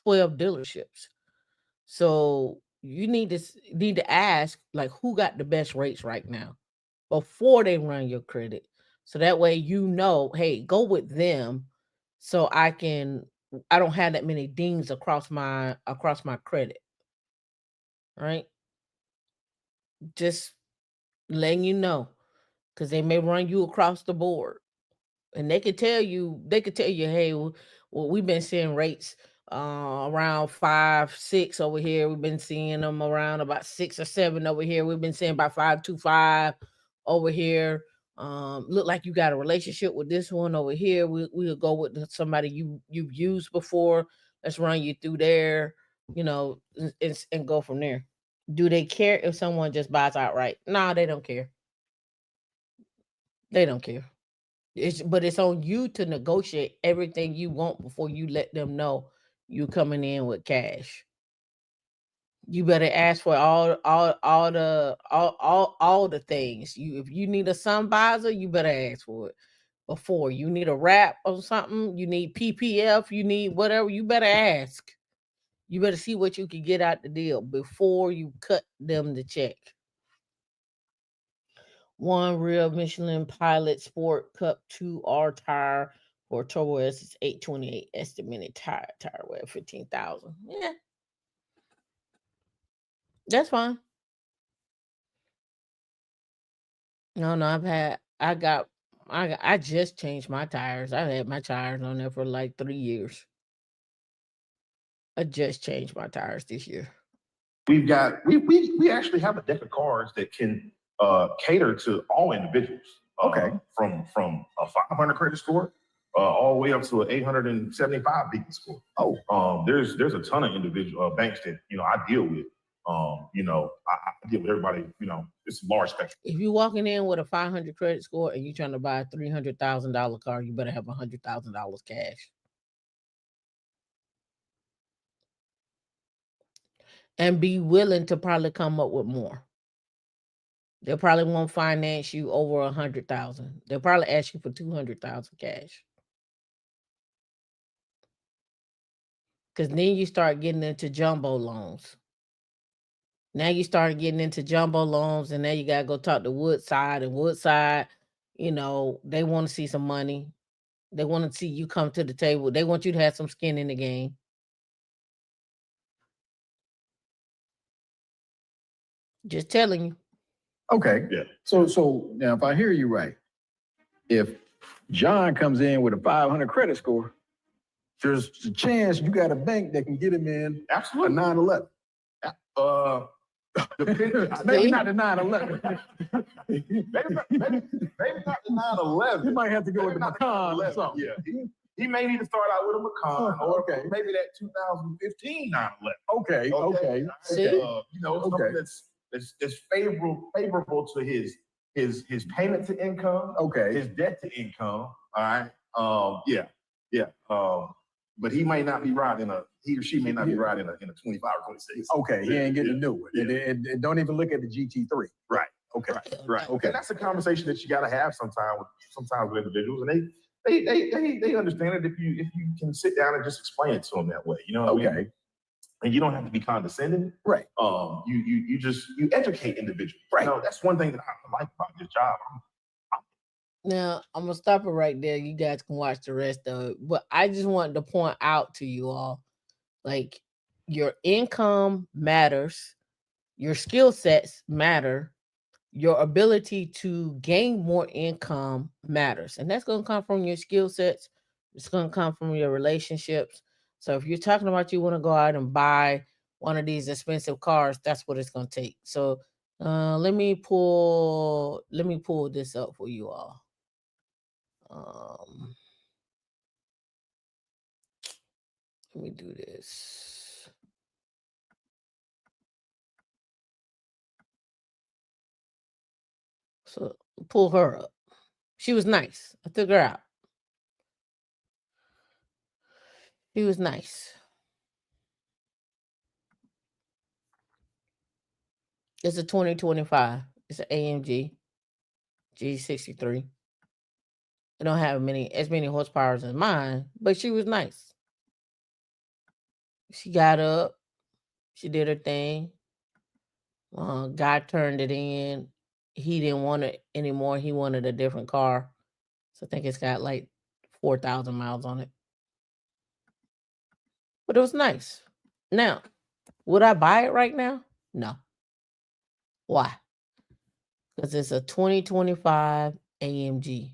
12 dealerships. So you need to ask, like, who got the best rates right now before they run your credit. So that way, hey, go with them, so I don't have that many dings across my credit, right? Just letting you know, because they may run you across the board. And they could tell you, hey, well, we've been seeing rates around 5-6 over here. We've been seeing them around about 6 or 7 over here. We've been seeing about 5.25 over here. Look like you got a relationship with this one over here. We'll go with somebody you've used before. Let's run you through there, and go from there. Do they care if someone just buys outright? No, they don't care. They don't care. But it's on you to negotiate everything you want before you let them know you coming in with cash. You better ask for all the things. If you need a sun visor, you better ask for it before. You need a wrap or something, you need PPF, you need whatever, you better ask. You better see what you can get out the deal before you cut them the check. One real Michelin Pilot Sport Cup 2R tire for Turbo S is 828 estimated tire wear 15,000. Yeah, that's fine. No, no, I just changed my tires. I've had my tires on there for like 3 years. I just changed my tires this year. We actually have a deck of cars that can cater to all individuals. Okay. From a 500 credit score all the way up to an 875 beacon score. There's a ton of individual banks that I deal with. I deal with everybody. It's a large spectrum. If you're walking in with a 500 credit score and you're trying to buy a $300,000 car, you better have $100,000 cash. And be willing to probably come up with more. They probably won't finance you over 100,000. They'll probably ask you for 200,000 cash. Because then you start getting into jumbo loans. Now you start getting into jumbo loans, and now you gotta go talk to Woodside, and Woodside, they want to see some money. They want to see you come to the table. They want you to have some skin in the game. Just telling you. Okay. Yeah. So now, if I hear you right, if John comes in with a 500 credit score, there's a chance you got a bank that can get him in Absolutely. a 911. Maybe not the 911. maybe not the 911. You might have to go with the Maybe not the Macan or 911. something. Yeah, he may need to start out with a Macan, or Okay. maybe that 2015 911. Okay. See? Something that's favorable to his payment to income, Okay. his debt to income. All right. But he may not be riding he or she may not be riding in a 25 or 26. Okay, he ain't getting a new one. And don't even look at the GT3. Right. Okay. Right. Okay. And that's a conversation that you got to have sometimes with individuals, and they understand it if you can sit down and just explain it to them that way. You know what I mean? And you don't have to be condescending. Right. You educate individuals. Right. That's one thing that I like about this job. Now, I'm going to stop it right there. You guys can watch the rest of it. But I just wanted to point out to you all, like, your income matters. Your skill sets matter. Your ability to gain more income matters. And that's going to come from your skill sets. It's going to come from your relationships. So if you're talking about you want to go out and buy one of these expensive cars, that's what it's going to take. So let me pull this up for you all. Let me do this. So pull her up. She was nice. I took her out. She was nice. It's a 2025. It's an AMG G63. It don't have as many horsepower as mine, but she was nice. She got up. She did her thing. Guy turned it in. He didn't want it anymore. He wanted a different car. So I think it's got like 4,000 miles on it. But it was nice. Now, would I buy it right now? No. Why? Because it's a 2025 AMG.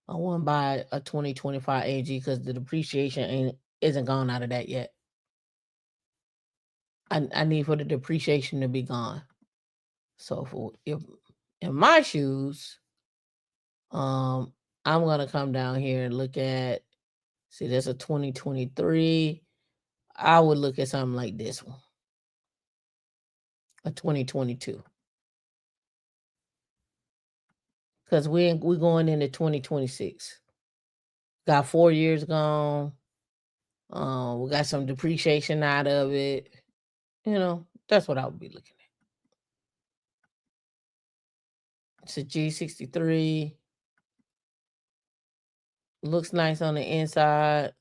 I want to buy a 2025 AMG because the depreciation isn't gone out of that yet. I need for the depreciation to be gone. So if in my shoes, I'm gonna come down here and look at. See, there's a 2023. I would look at something like this one, a 2022, because we're going into 2026. Got 4 years gone. We got some depreciation out of it. That's what I would be looking at. It's a G63. Looks nice on the inside.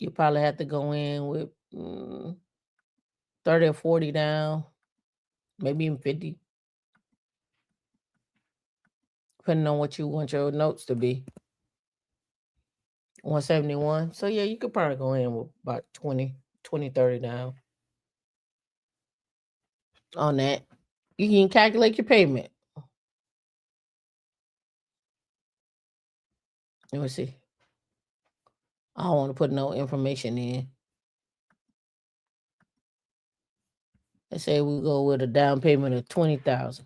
You probably have to go in with 30 or 40 down, maybe even 50, depending on what you want your notes to be. 171. So yeah, you could probably go in with about 30 down on that. You can calculate your payment. Let me see. I don't want to put no information in. Let's say we go with a down payment of 20,000.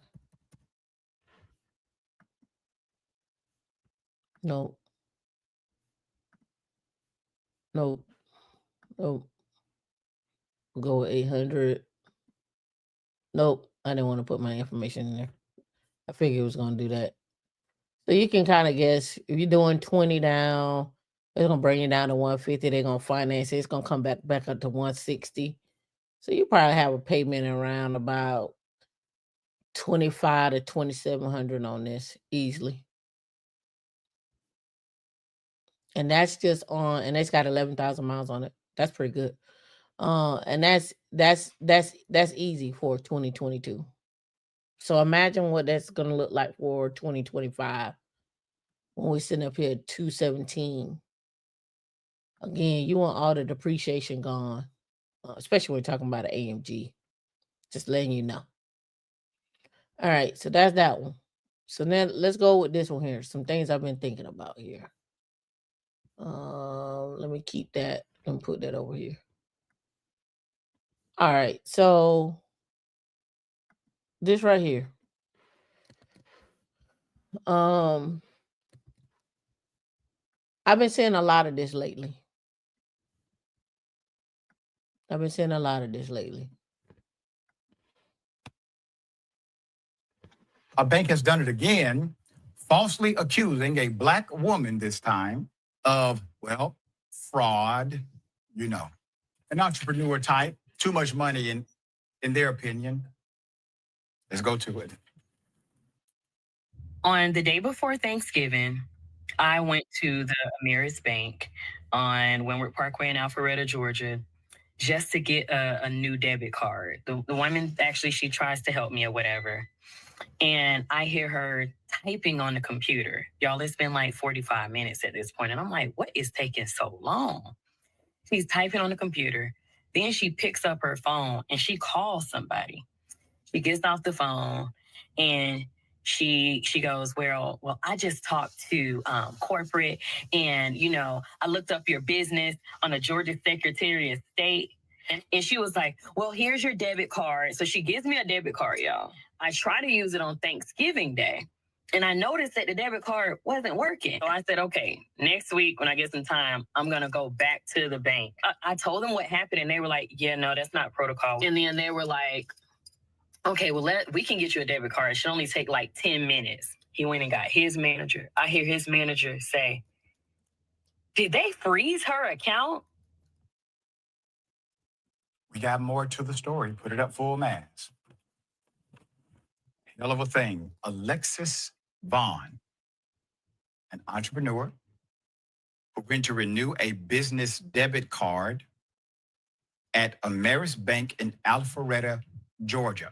No. No. No. We'll go with 800. Nope. I didn't want to put my information in there. I figured it was going to do that. So you can kind of guess if you're doing 20 down, it's going to bring you down to 150. They're going to finance it. It's going to come back up to 160. So you probably have a payment around about 25 to 2,700 on this easily. And that's just on, and it's got 11,000 miles on it. That's pretty good. And that's easy for 2022. So imagine what that's gonna look like for 2025 when we're sitting up here at 217. Again, you want all the depreciation gone, especially when we're talking about an AMG. Just letting you know. All right, so that's that one. So then let's go with this one here. Some things I've been thinking about here. Let me keep that and put that over here. All right, so this right here. I've been seeing a lot of this lately. A bank has done it again, falsely accusing a Black woman this time of, well, fraud, an entrepreneur type, too much money in their opinion. Let's go to it. On the day before Thanksgiving, I went to the Ameris Bank on Windward Parkway in Alpharetta, Georgia, just to get a new debit card. The woman, actually, she tries to help me or whatever. And I hear her typing on the computer. Y'all, it's been like 45 minutes at this point. And I'm like, what is taking so long? She's typing on the computer. Then she picks up her phone and she calls somebody. She gets off the phone and she goes, well, I just talked to corporate and, I looked up your business on the Georgia Secretary of State. And she was like, well, here's your debit card. So she gives me a debit card, y'all. I try to use it on Thanksgiving Day. And I noticed that the debit card wasn't working. So I said, okay, next week when I get some time, I'm going to go back to the bank. I told them what happened and they were like, yeah, no, that's not protocol. And then they were like, okay, well, we can get you a debit card. It should only take like 10 minutes. He went and got his manager. I hear his manager say, did they freeze her account? We got more to the story. Put it up full mass. Hell of a thing. Alexis Vaughn, an entrepreneur who went to renew a business debit card at Ameris Bank in Alpharetta, Georgia,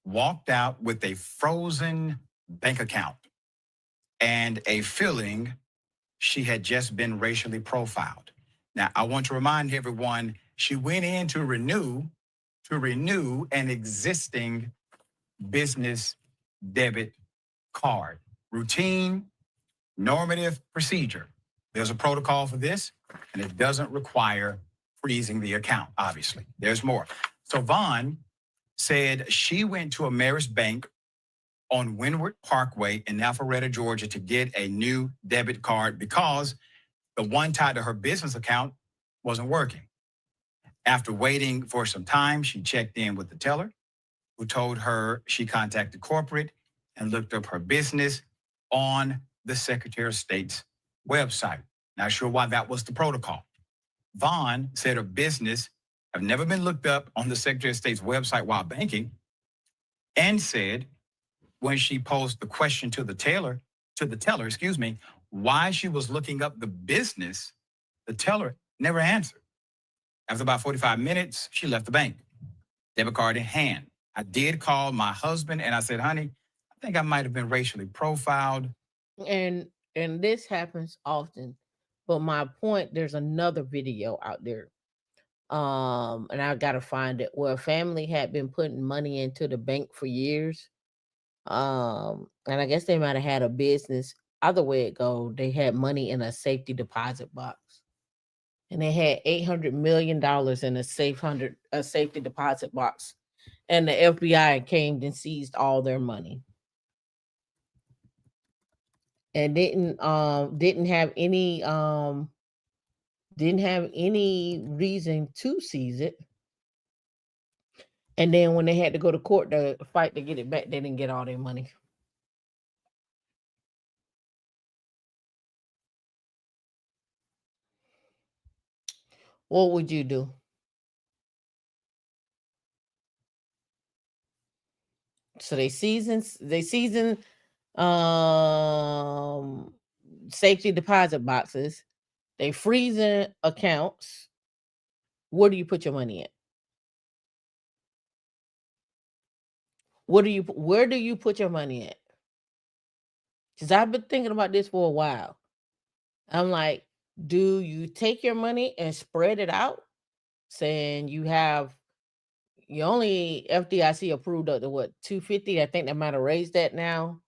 walked out with a frozen bank account and a feeling she had just been racially profiled. Now, I want to remind everyone, she went in to renew an existing business debit card. Routine, normative procedure. There's a protocol for this, and it doesn't require freezing the account, obviously. There's more. So Vaughn said she went to Ameris Bank on Windward Parkway in Alpharetta, Georgia, to get a new debit card because the one tied to her business account wasn't working. After waiting for some time, she checked in with the teller, who told her she contacted corporate and looked up her business on the Secretary of State's website. Not sure why that was the protocol. Vaughn said her business have never been looked up on the Secretary of State's website while banking, and said when she posed the question to the teller, why she was looking up the business The teller never answered. After about 45 minutes, she left the bank, debit card in hand. I did call my husband and I said, honey, I think I might have been racially profiled. And this happens often. But my point, there's another video out there. And I gotta find it, where a family had been putting money into the bank for years. And I guess they might have had a business. Either way it go, they had money in a safety deposit box. And they had $800 million in a safety deposit box. And the FBI came and seized all their money. And didn't have any reason to seize it. And then when they had to go to court to fight to get it back, they didn't get all their money. What would you do? So they season um safety deposit boxes. They freezing accounts. Where do you put your money at? Where do you put your money at? Because I've been thinking about this for a while. I'm like, do you take your money and spread it out? Saying you only FDIC approved up to what, 250? I think they might have raised that now.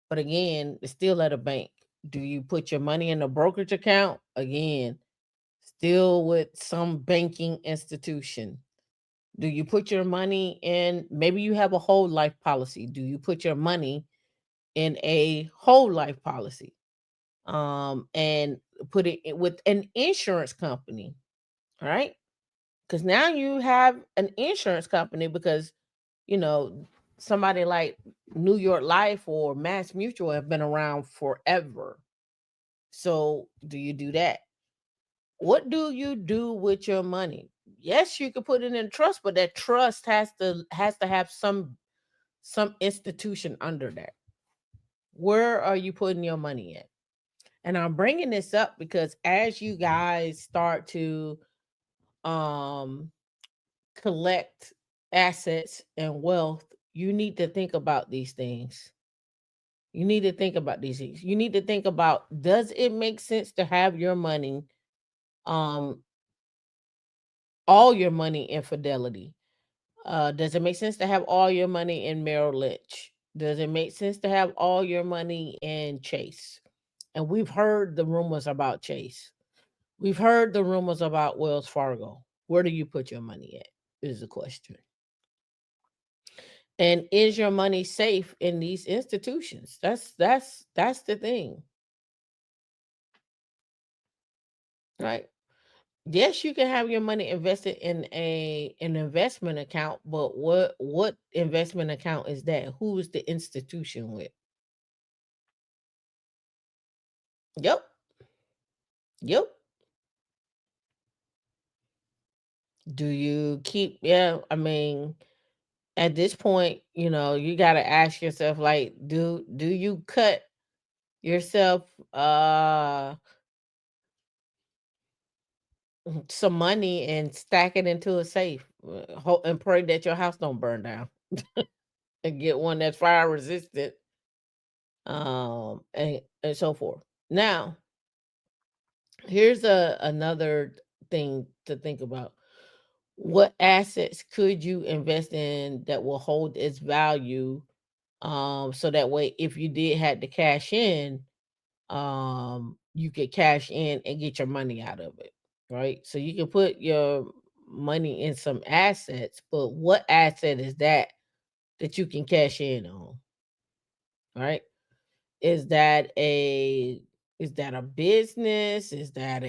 But again, it's still at a bank. Do you put your money in a brokerage account? Again, still with some banking institution. Do you put your money in, maybe you have a whole life policy? Do you put your money in a whole life policy? And put it with an insurance company, all right? Because now you have an insurance company, because you know somebody like New York Life or Mass Mutual have been around forever. So do you do that? What do you do with your money? Yes, you could put it in trust, but that trust has to have some institution under that. Where are you putting your money at? And I'm bringing this up because as you guys start to um collect assets and wealth, you need to think about these things. You need to think about these things. You need to think about, does it make sense to have your money, um, all your money in Fidelity? Does it make sense to have all your money in Merrill Lynch? Does it make sense to have all your money in Chase? And we've heard the rumors about Chase. We've heard the rumors about Wells Fargo. Where do you put your money at? Is the question. And is your money safe in these institutions? That's the thing, right? Yes, you can have your money invested in an investment account, but what investment account is that? Who is the institution with? Yep, yep. Do you keep? Yeah, I mean, at this point, you got to ask yourself, like, do you cut yourself some money and stack it into a safe, and pray that your house don't burn down, and get one that's fire resistant, and so forth. Now, here's another thing to think about. What assets could you invest in that will hold its value, so that way if you did had to cash in, you could cash in and get your money out of it, right? So you can put your money in some assets, but what asset is that you can cash in on, right? Is that a business? Is that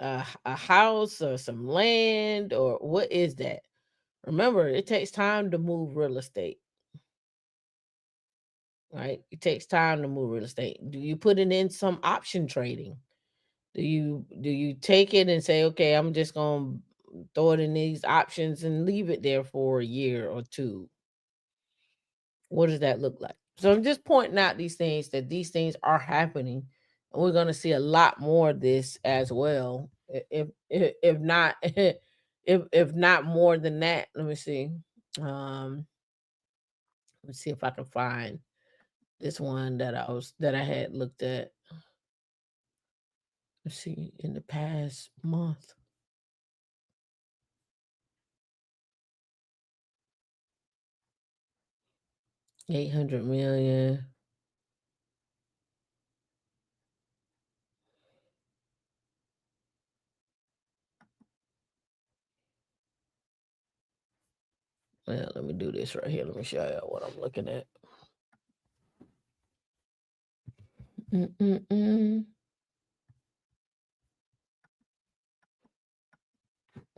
uh, a house or some land, or what is that? Remember, it takes time to move real estate, right? It takes time to move real estate. Do you put it in some option trading? Do you take it and say, okay, I'm just gonna throw it in these options and leave it there for a year or two? What does that look like? So I'm just pointing out these things, that these things are happening. We're gonna see a lot more of this as well. If not if not more than that. Let me see. Um, let's see if I can find this one that I had looked at. Let's see in the past month. 800 million. Well, let me do this right here. Let me show you what I'm looking at. Mm-mm-mm.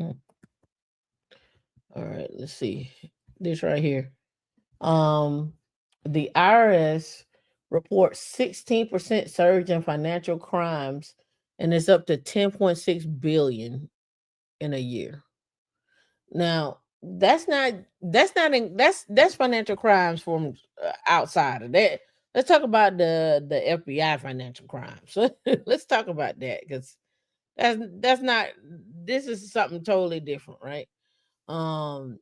Mm. All right, let's see. This right here. Um, the IRS reports 16% surge in financial crimes, and it's up to 10.6 billion in a year. Now, that's financial crimes from outside of that. Let's talk about the FBI financial crimes. Let's talk about that because that's not this is something totally different, right? Um,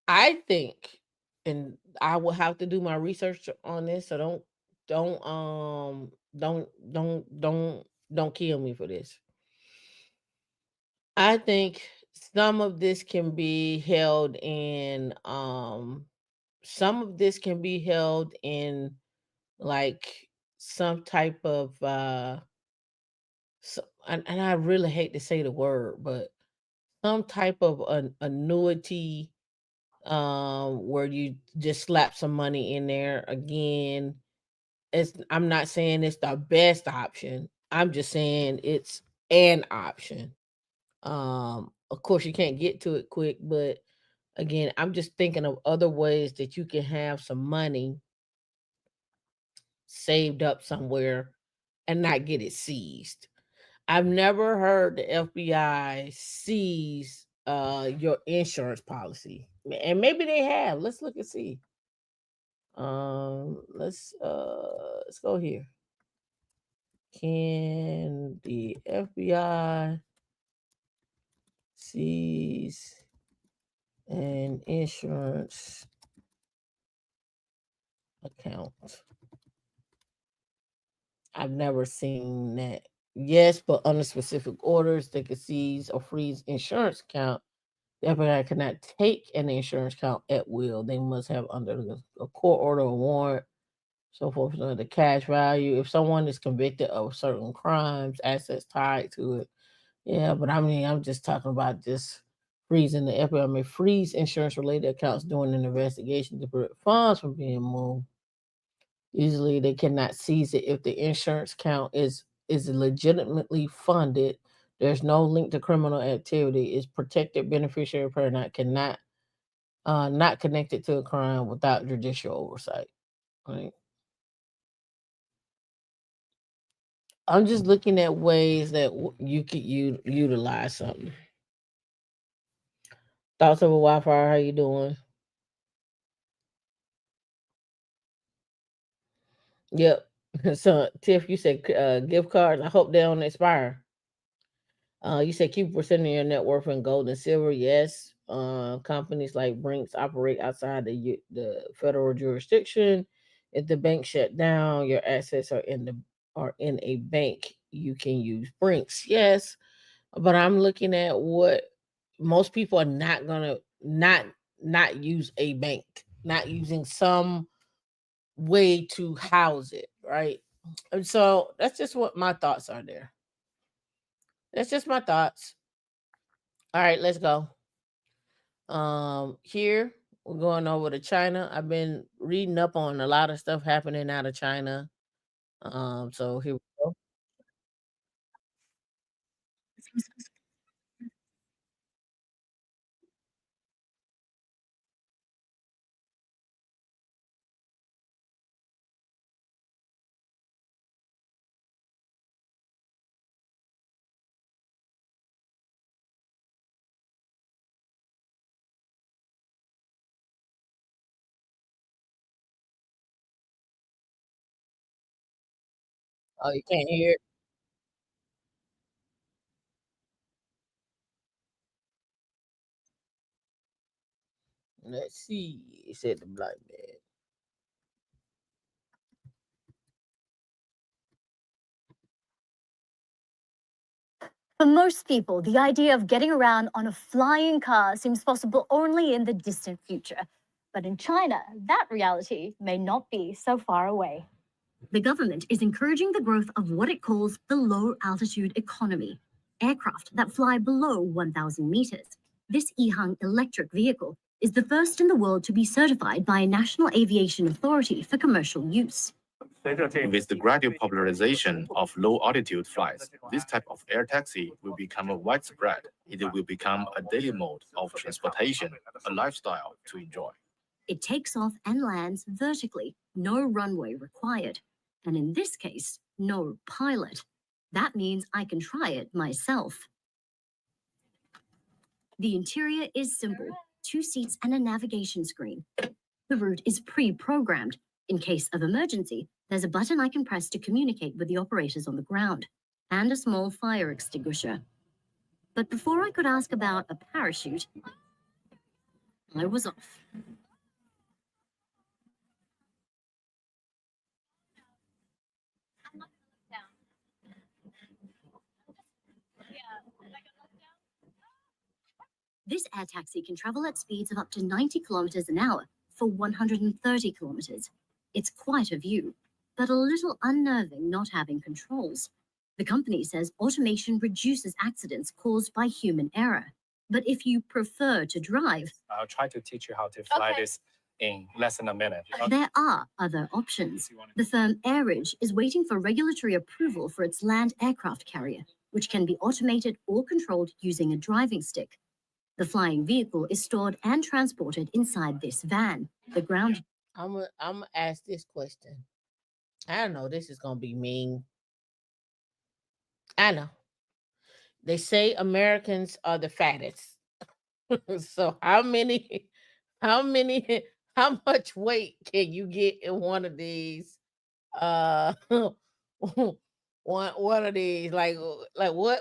I think, and I will have to do my research on this, so don't don't kill me for this. I think some of this can be held in some of this can be held in like some type of and I really hate to say the word, but some type of an annuity where you just slap some money in there again. I'm not saying it's the best option. I'm just saying it's an option. Of course you can't get to it quick, but again, I'm just thinking of other ways that you can have some money saved up somewhere and not get it seized. I've never heard the FBI seize your insurance policy. And maybe they have. Let's look and see. Let's go here. Can the FBI seize an insurance account? I've never seen that. Yes, but under specific orders, they could seize or freeze insurance account. The FBI cannot take an insurance account at will. They must have under a court order or warrant, so forth. So the cash value. If someone is convicted of certain crimes, assets tied to it. Yeah, but I mean, I'm just talking about just freezing the FBI may freeze insurance related accounts during an investigation to prevent funds from being moved. Usually they cannot seize it if the insurance account is legitimately funded. There's no link to criminal activity. Is protected beneficiary parent cannot not connected to a crime without judicial oversight. Right. I'm just looking at ways that you could utilize something. Thoughts of a Wi-Fi? How you doing? Yep. So Tiff, you said gift cards. I hope they don't expire. You said keep percent of your net worth in gold and silver. Yes. Companies like Brinks operate outside the federal jurisdiction. If the bank shut down, your assets are in a bank. You can use Brinks. Yes, but I'm looking at what most people are not gonna not use a bank, not using some way to house it, right? And so that's just what my thoughts are there. That's just my thoughts. All right, let's go. Here we're going over to China. I've been reading up on a lot of stuff happening out of China. So here we go. Oh, you can't hear it? Let's see. Said the black man. For most people, the idea of getting around on a flying car seems possible only in the distant future. But in China, that reality may not be so far away. The government is encouraging the growth of what it calls the low altitude economy, aircraft that fly below 1,000 meters. This EHang electric vehicle is the first in the world to be certified by a national aviation authority for commercial use. With the gradual popularization of low-altitude flights, this type of air taxi will become widespread. It will become a daily mode of transportation, a lifestyle to enjoy. It takes off and lands vertically, no runway required. And in this case, no pilot. That means I can try it myself. The interior is simple, 2 seats and a navigation screen. The route is pre-programmed. In case of emergency, there's a button I can press to communicate with the operators on the ground, and a small fire extinguisher. But before I could ask about a parachute, I was off. This air taxi can travel at speeds of up to 90 kilometers an hour for 130 kilometers. It's quite a view, but a little unnerving not having controls. The company says automation reduces accidents caused by human error. But if you prefer to drive, I'll try to teach you how to fly this in less than a minute. there are other options. The firm AirRidge is waiting for regulatory approval for its land aircraft carrier, which can be automated or controlled using a driving stick. The flying vehicle is stored and transported inside this van. The ground. I'm gonna ask this question. I know this is gonna be mean. I know. They say Americans are the fattest. So how many how much weight can you get in one of these uh one of these like what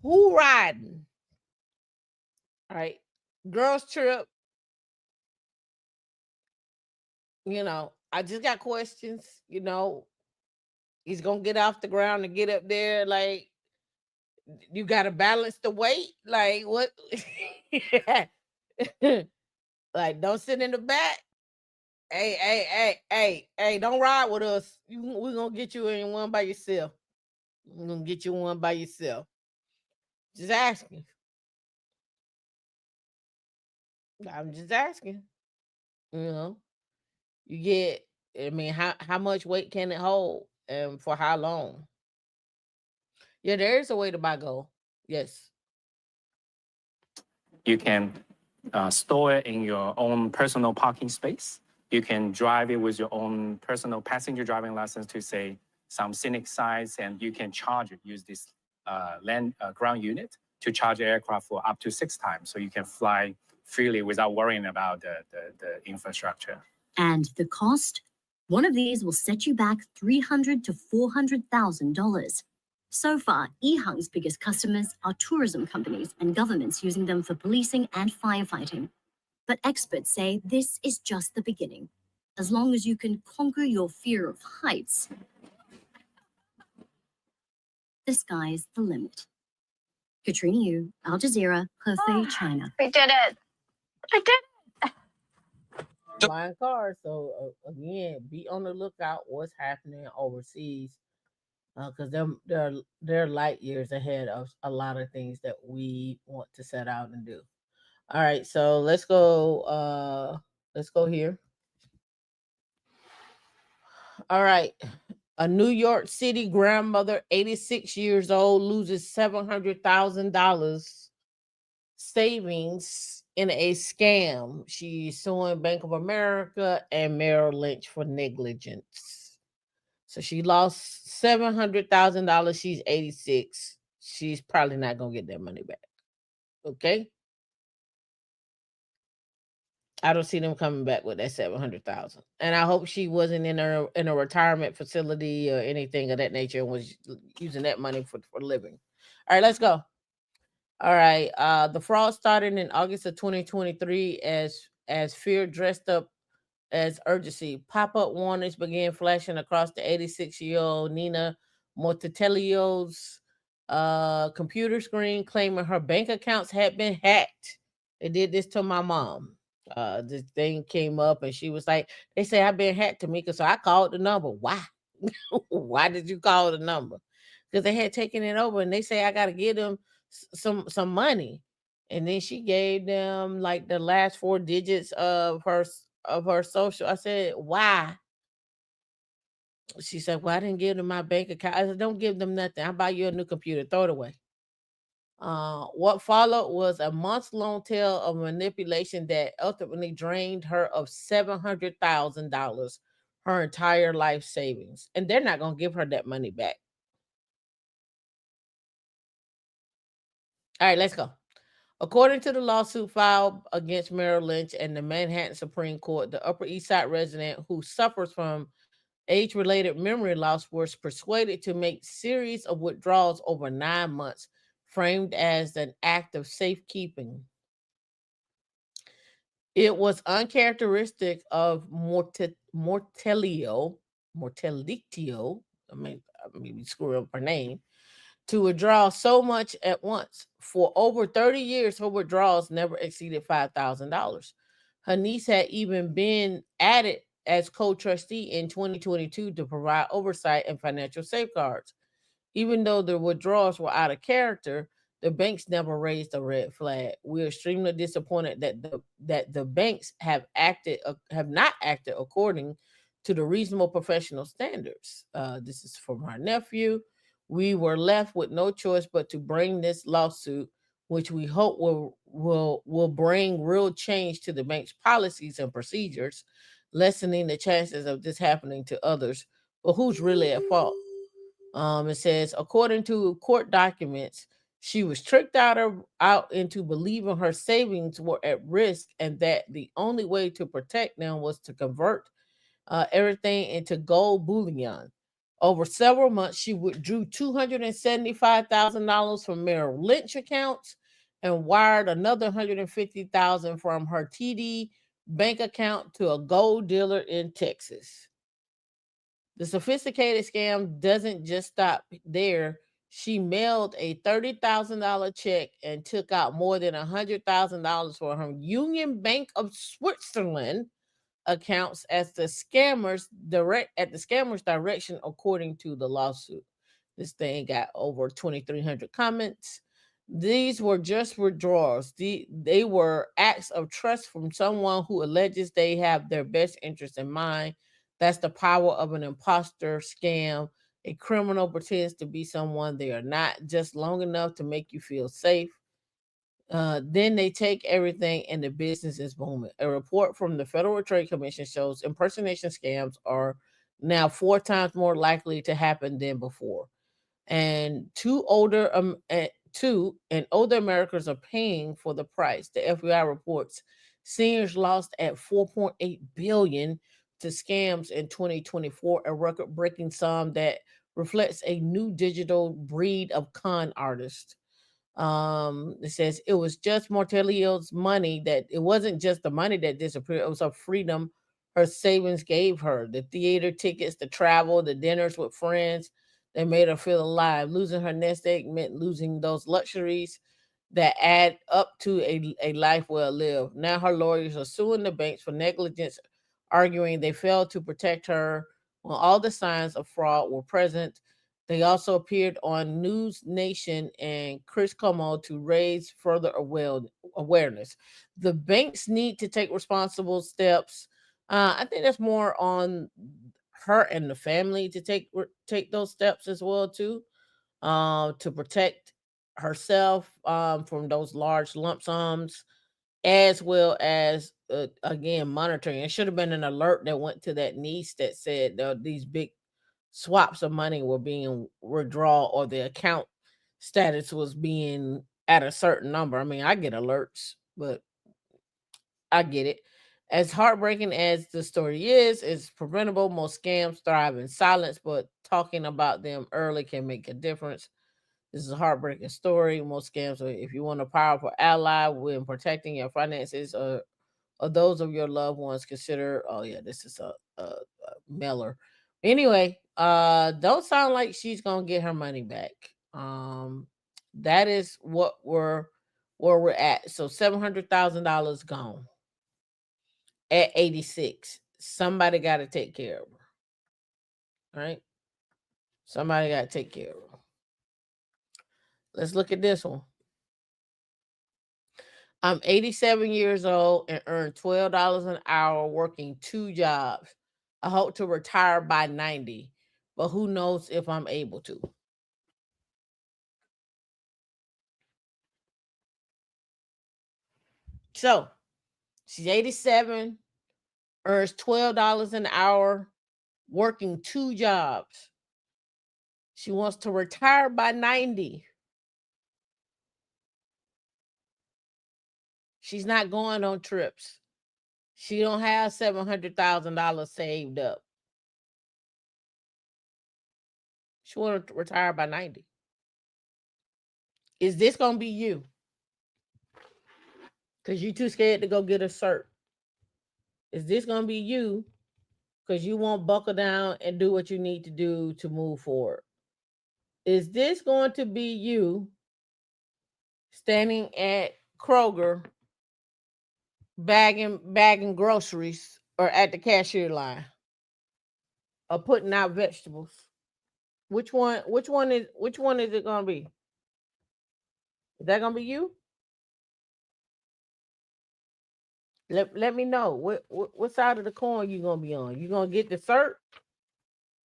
who riding? All right. Girls trip, I just got questions, he's gonna get off the ground and get up there like you gotta balance the weight. Like what like don't sit in the back. Hey, don't ride with us. We're gonna get you in one by yourself. We're gonna get you one by yourself. Just asking. I'm just asking. You know, you get. I mean, how much weight can it hold, and for how long? Yeah, there is a way to buy gold. Yes. You can store it in your own personal parking space. You can drive it with your own personal passenger driving license to say some scenic sites, and you can charge it. Use this ground unit to charge the aircraft for up to 6 times, so you can fly freely without worrying about the infrastructure. And the cost? One of these will set you back $300,000 to $400,000. So far, EHang's biggest customers are tourism companies and governments using them for policing and firefighting. But experts say this is just the beginning. As long as you can conquer your fear of heights, the sky's the limit. Katrina Yu, Al Jazeera, Hefei, China. We did it. I did. Flying cars. So again, be on the lookout what's happening overseas, because they're light years ahead of a lot of things that we want to set out and do. All right, so let's go. Let's go here. All right. A New York City grandmother, 86 years old, loses $700,000 savings in a scam. She's suing Bank of America and Merrill Lynch for negligence. So she lost $700,000. She's 86. She's probably not gonna get that money back. Okay. I don't see them coming back with that 700,000. And I hope she wasn't in a retirement facility or anything of that nature and was using that money for living. All right, let's go. All right. The fraud started in August of 2023 as fear dressed up as urgency. Pop-up warnings began flashing across the 86-year-old Nina Mortatelio's computer screen, claiming her bank accounts had been hacked. They did this to my mom. This thing came up and she was like, they say I've been hacked, Tameika. So I called the number. Why? Why did you call the number? Because they had taken it over and they say I gotta give them some money. And then she gave them like the last four digits of her social. I said, why? She said, well, I didn't give them my bank account. I said, don't give them nothing. I'll buy you a new computer. Throw it away. What followed was a months-long tale of manipulation that ultimately drained her of $700,000, her entire life savings. And they're not going to give her that money back. All right, let's go. According to the lawsuit filed against Merrill Lynch and the Manhattan Supreme Court, the Upper East Side resident who suffers from age-related memory loss was persuaded to make series of withdrawals over 9 months, framed as an act of safekeeping. It was uncharacteristic of Mortalitio, I may be screwing up her name, to withdraw so much at once. For over 30 years, her withdrawals never exceeded $5,000. Her niece had even been added as co-trustee in 2022 to provide oversight and financial safeguards. Even though the withdrawals were out of character, the banks never raised a red flag. We're extremely disappointed that the banks have not acted according to the reasonable professional standards. This is from our nephew. We were left with no choice but to bring this lawsuit, which we hope will bring real change to the bank's policies and procedures, lessening the chances of this happening to others. But who's really at fault? It says, according to court documents, she was tricked out into believing her savings were at risk and that the only way to protect them was to convert everything into gold bullion. Over several months, she withdrew $275,000 from Merrill Lynch accounts and wired another $150,000 from her TD bank account to a gold dealer in Texas. The sophisticated scam doesn't just stop there. She mailed a $30,000 check and took out more than $100,000 for her Union Bank of Switzerland accounts as the scammers direction, according to the lawsuit. This thing got over 2,300 comments. These were just withdrawals. They were acts of trust from someone who alleges they have their best interest in mind. That's the power of an imposter scam. A criminal pretends to be someone they are not just long enough to make you feel safe. Then they take everything and the business is booming. A report from the Federal Trade Commission shows impersonation scams are now 4 times more likely to happen than before. And older Americans are paying for the price. The FBI reports seniors lost at 4.8 billion to scams in 2024, a record-breaking sum that reflects a new digital breed of con artists. It says it was just Mortellio's money that it wasn't just the money that disappeared, it was her freedom her savings gave her. The theater tickets, the travel, the dinners with friends that made her feel alive. Losing her nest egg meant losing those luxuries that add up to a life well lived. Now her lawyers are suing the banks for negligence, arguing they failed to protect her when all the signs of fraud were present. They also appeared on News Nation and Chris Como to raise further awareness. The banks need to take responsible steps. I think that's more on her and the family to take those steps as well too, to protect herself from those large lump sums, as well as again monitoring. It should have been an alert that went to that niece that said these big swaps of money were being withdrawn or the account status was being at a certain number. I mean, I get alerts, but I get it. As heartbreaking as the story is, it's preventable. Most scams thrive in silence, but talking about them early can make a difference. This is a heartbreaking story. Most scams are, if you want a powerful ally when protecting your finances or those of your loved ones, consider, oh yeah, this is a mailer. Anyway, don't sound like she's gonna get her money back. That is what where we're at. So $700,000 gone at 86. Somebody got to take care of her. Right? Somebody got to take care of her. Let's look at this one. I'm 87 years old and earn $12 an hour working 2 jobs. I hope to retire by 90, but who knows if I'm able to. So, she's 87, earns $12 an hour working 2 jobs. She wants to retire by 90. She's not going on trips. She don't have $700,000 saved up. She want to retire by 90. Is this going to be you? Because you too scared to go get a cert. Is this going to be you? Because you won't buckle down and do what you need to do to move forward. Is this going to be you standing at Kroger bagging groceries or at the cashier line or putting out vegetables? Which one is it going to be? Is that going to be you? Let me know what side of the coin you gonna be on. You gonna get the cert,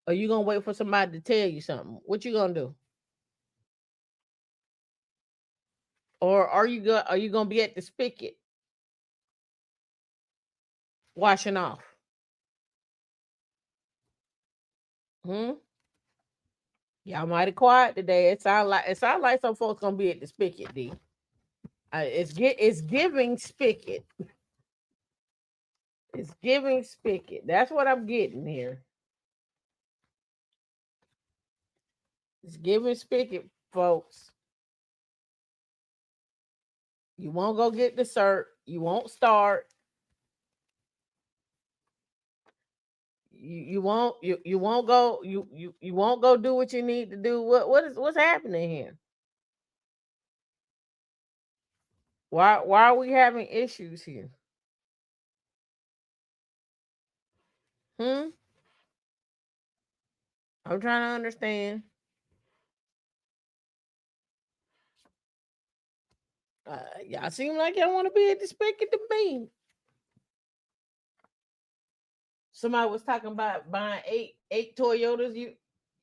or you gonna wait for somebody to tell you something? What you gonna do? Or are you gonna be at the spigot washing off? Y'all mighty quiet today. It sound like some folks gonna be at the spigot. D. It's giving spigot. It's giving spigot. That's what I'm getting here. It's giving spigot, folks. You won't go get the cert. You won't start. You won't go you won't go do what you need to do. What's happening here? Why are we having issues here? I'm trying to understand. Y'all seem like y'all want to be at the spigot to me. Somebody was talking about buying eight Toyotas.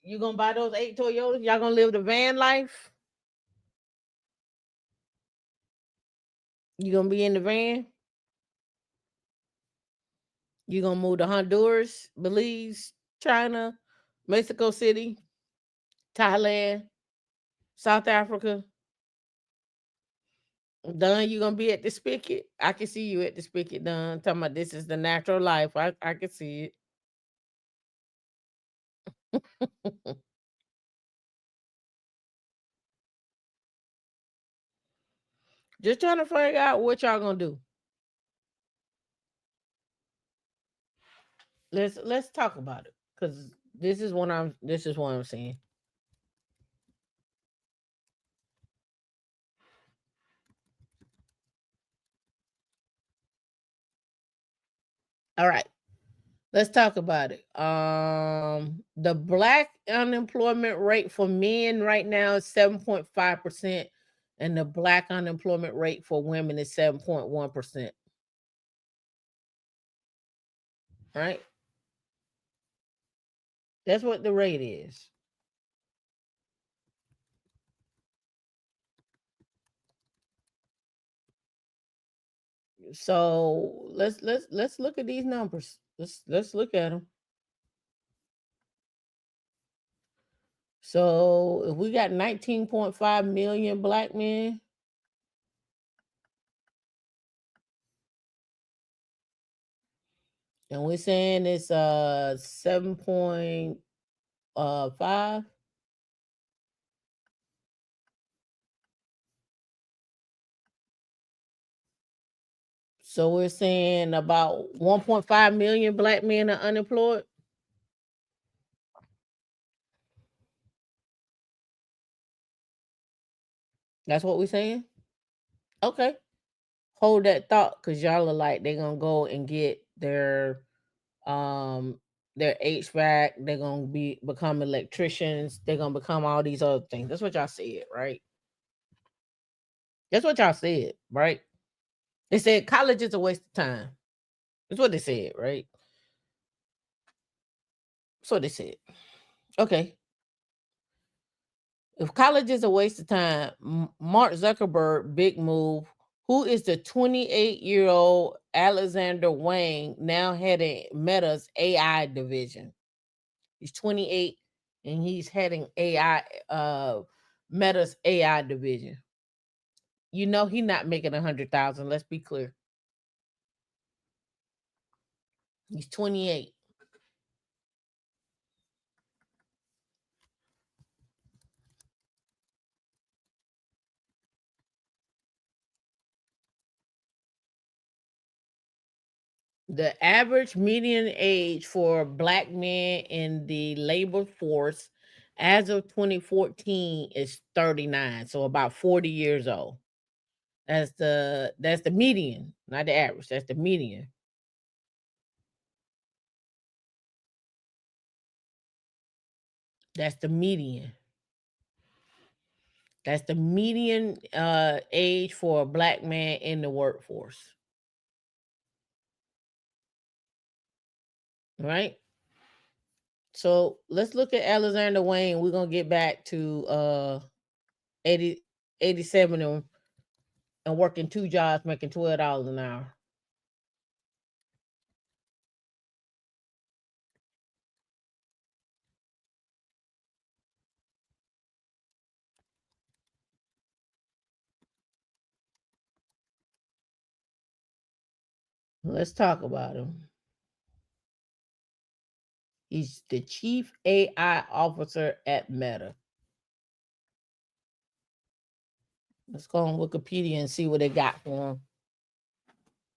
You gonna buy those 8 Toyotas? Y'all gonna live the van life? You gonna be in the van? You gonna move to Honduras, Belize, China, Mexico City, Thailand, South Africa? Don, you gonna be at the spigot? I can see you at the spigot, Don. Talking about this is the natural life. I can see it. Just trying to figure out what y'all gonna do. Let's talk about it. Cause this is what I'm saying. All right. Let's talk about it. The black unemployment rate for men right now is 7.5%, and the black unemployment rate for women is 7.1%. Right? That's what the rate is. So let's look at these numbers. Let's look at them. So if we got 19.5 million black men, And we're saying it's 7.5. So we're saying about 1.5 million black men are unemployed. That's what we're saying. Okay. Hold that thought, because y'all are like they're gonna go and get um their HVAC, they're gonna become electricians, they're gonna become all these other things. That's what y'all said, right? That's what y'all said, right? They said college is a waste of time. That's what they said, right? That's what they said. Okay. If college is a waste of time, Mark Zuckerberg, big move. Who is the 28-year-old Alexander Wang, now heading Meta's AI division? He's 28 and he's heading Meta's AI division. You know he's not making 100,000. Let's be clear. He's 28. The average median age for black men in the labor force as of 2014 is 39, so about 40 years old. That's the median, not the average. That's the median. That's the median. That's the median age for a black man in the workforce. Right? So let's look at Alexander Wayne. We're gonna get back to 80, 87 and working two jobs, making $12 an hour. Let's talk about him. He's the chief AI officer at Meta. Let's go on Wikipedia and see what they got for him.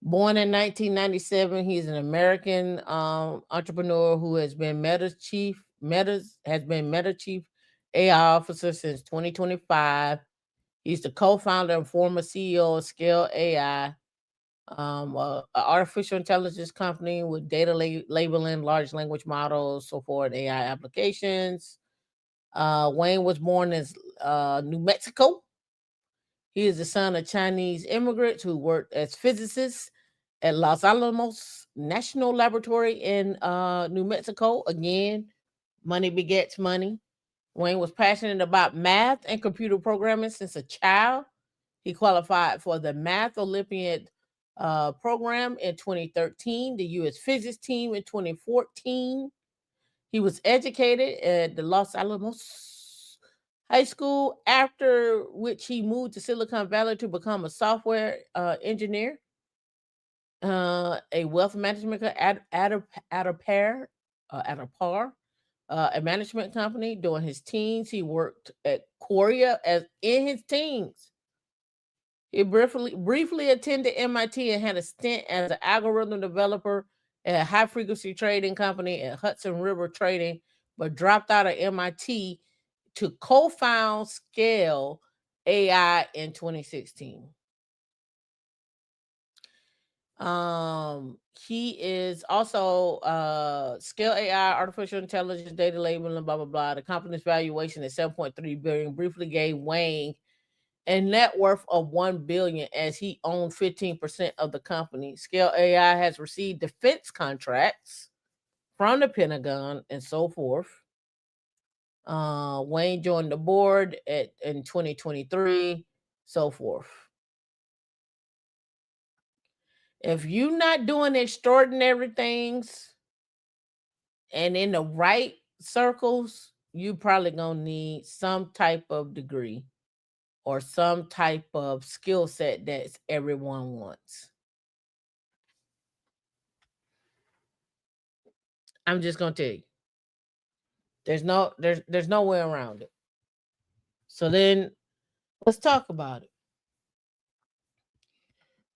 Born in 1997, he's an American entrepreneur who has been Meta's chief AI officer since 2025. He's the co-founder and former CEO of Scale AI, an artificial intelligence company with data labeling, large language models, so forth, AI applications. Wayne was born in New Mexico. He is the son of Chinese immigrants who worked as physicists at Los Alamos National Laboratory in New Mexico. Again, money begets money. Wayne was passionate about math and computer programming since a child. He qualified for the Math Olympiad program in 2013, the U.S. physics team in 2014. He was educated at the Los Alamos High School, after which he moved to Silicon Valley to become a software engineer, a wealth management at a par, a management company. During his teens, he worked at Korea as in his teens. He briefly attended MIT and had a stint as an algorithm developer at a high frequency trading company at Hudson River Trading, but dropped out of MIT to co-found Scale AI in 2016. He is also Scale AI, artificial intelligence, data labeling, blah blah blah. The company's valuation is 7.3 billion. Briefly gave Wang a net worth of 1 billion as he owned 15% of the company. Scale AI has received defense contracts from the Pentagon and so forth. Wayne joined the board in 2023, so forth. If you're not doing extraordinary things and in the right circles, you probably gonna need some type of degree or some type of skill set that everyone wants. I'm just gonna tell you. There's no way around it. So then let's talk about it.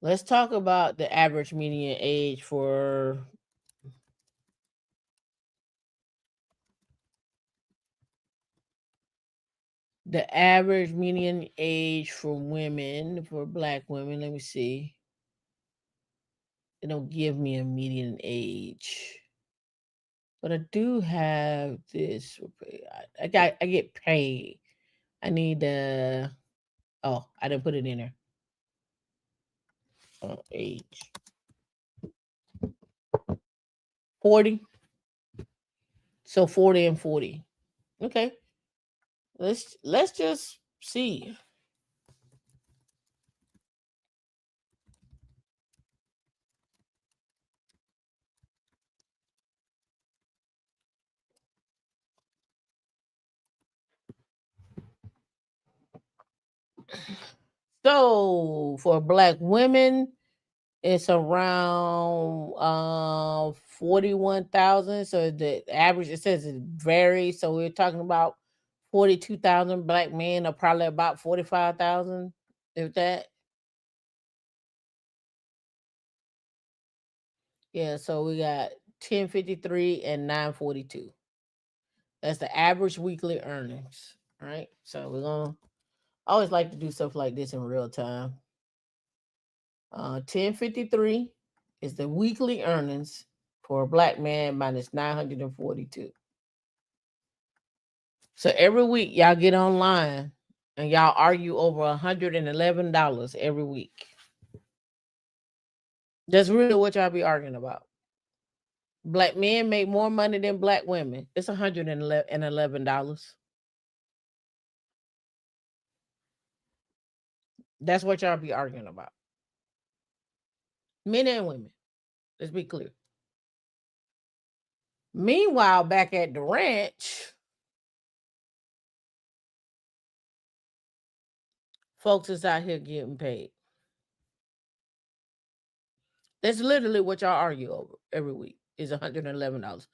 Let's talk about the average median age for women, for black women. Let me see. They don't give me a median age. But I do have this. I get paid. I need oh, I didn't put it in there. Age 40. So 40 and 40. Okay. Let's just see. So for black women, it's around 41,000. So the average, it says it varies. So we're talking about 42,000. Black men are probably about 45,000. If that. Yeah, so we got 1053 and 942. That's the average weekly earnings. Right. So we're gonna I always like to do stuff like this in real time. 1053 is the weekly earnings for a black man minus 942. So every week y'all get online and y'all argue over $111 every week. That's really what y'all be arguing about. Black men make more money than black women. It's $111. That's what y'all be arguing about. Men and women. Let's be clear. Meanwhile, back at the ranch, folks is out here getting paid. That's literally what y'all argue over every week is $111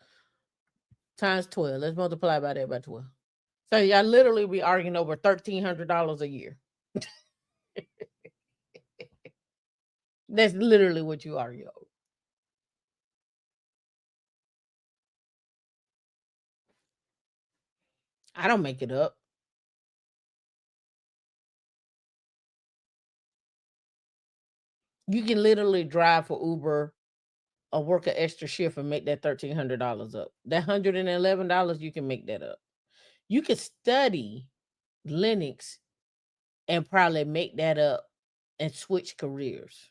times 12. Let's multiply by that by 12. So y'all literally be arguing over $1,300 a year. That's literally what you argue over. I don't make it up. You can literally drive for Uber or work an extra shift and make that $1,300 up. That $111, you can make that up. You can study Linux and probably make that up and switch careers.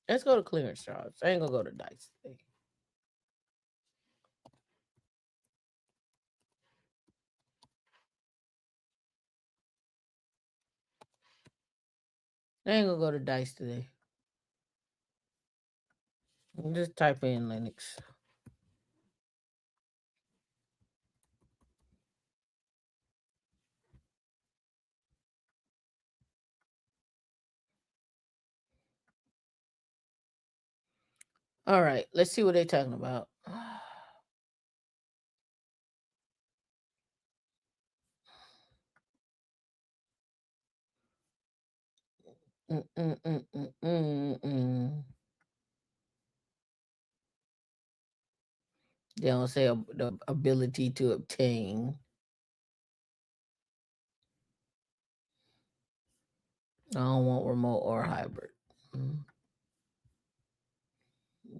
Let's go to clearance charge. I ain't gonna go to dice today. I ain't gonna go to dice today. Just type in Linux. All right, let's see what they're talking about. They don't say the ability to obtain. I don't want remote or hybrid.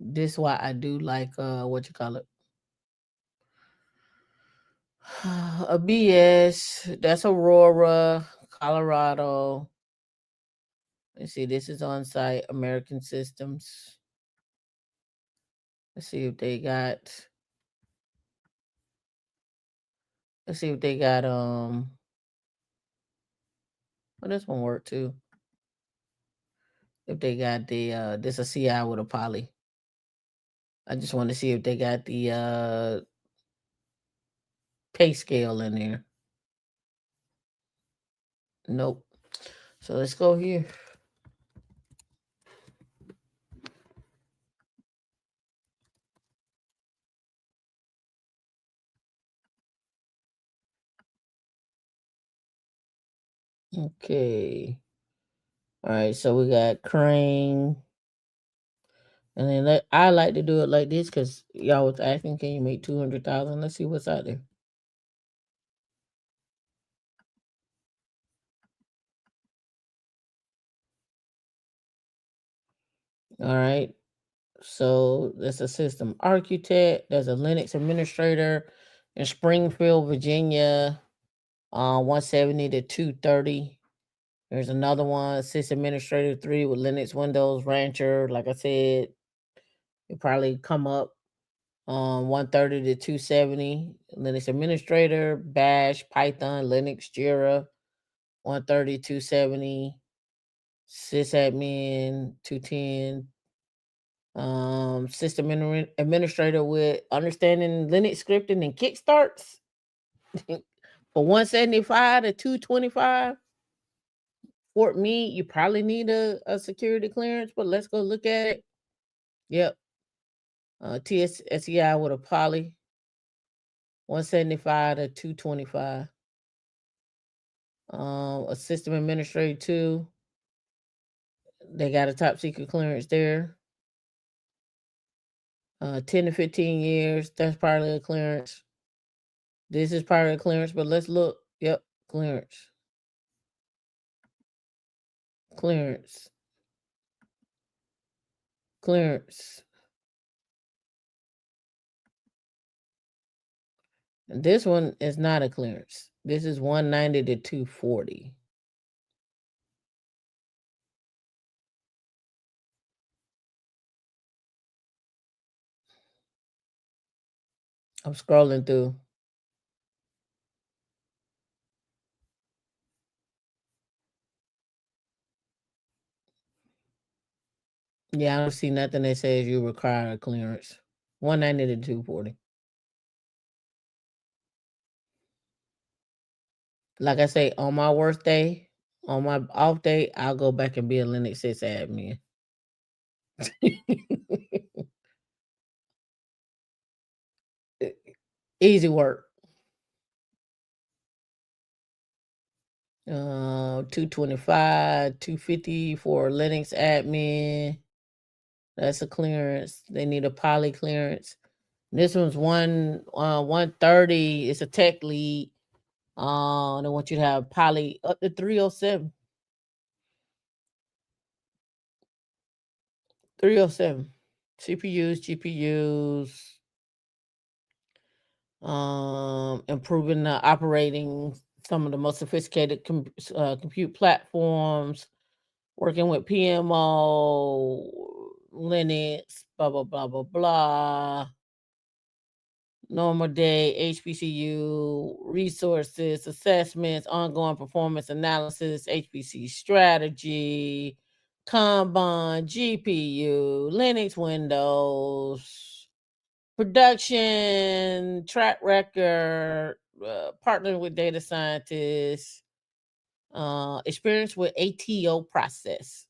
This why I do like what you call it. A BS. That's Aurora, Colorado. Let's see. This is on site. American Systems. Let's see if they got. Let's see if they got well, this one worked too. If they got the this a CI with a poly. I just want to see if they got the pay scale in there. Nope. So let's go here. Okay. All right. So we got Crane. And then I like to do it like this because y'all was asking, can you make 200,000? Let's see what's out there. All right. So there's a system architect. There's a Linux administrator in Springfield, Virginia, 170 to 230. There's another one, system administrator 3 with Linux, Windows, Rancher. Like I said, it probably come up 130 to 270. Linux administrator, Bash, Python, Linux, Jira, 130, 270. Sysadmin, 210. System administrator with understanding Linux scripting and kickstarts for 175 to 225. Fort Meade, you probably need a security clearance, but let's go look at it. Yep. TSSEI with a poly, 175 to 225. A system administrator too. They got a top secret clearance there. 10 to 15 years. That's probably a clearance. This is part of the clearance, but let's look. Yep, clearance. Clearance. Clearance. And this one is not a clearance. This is 190 to 240. I'm scrolling through. Yeah, I don't see nothing that says you require a clearance. 190 to 240. Like I say, on my worst day, on my off day, I'll go back and be a Linux sysadmin. Easy work. 225, 250 for Linux admin. That's a clearance. They need a poly clearance. This one's 130. It's a tech lead. They want you to have poly up to 307. 307. CPUs, GPUs, improving the operating some of the most sophisticated compute platforms, working with PMO, Linux, blah, blah, blah, blah, blah. Normal day, HPCU, resources, assessments, ongoing performance analysis, HPC strategy, Kanban, GPU, Linux, Windows, production, track record, partnering with data scientists, experience with ATO process.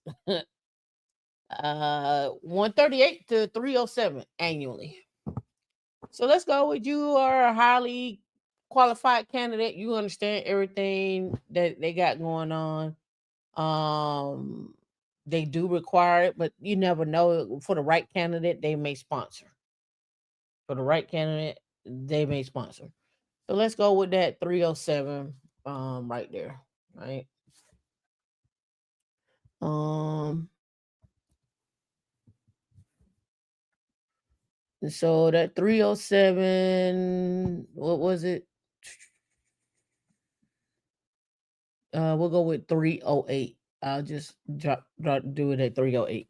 138 to 307 annually. So let's go with you are a highly qualified candidate. You understand everything that they got going on. They do require it, but you never know. For the right candidate, they may sponsor. For the right candidate, they may sponsor. So let's go with that 307 right there. Right. Um so that 307, what was it? We'll go with 308. I'll just do it at 308.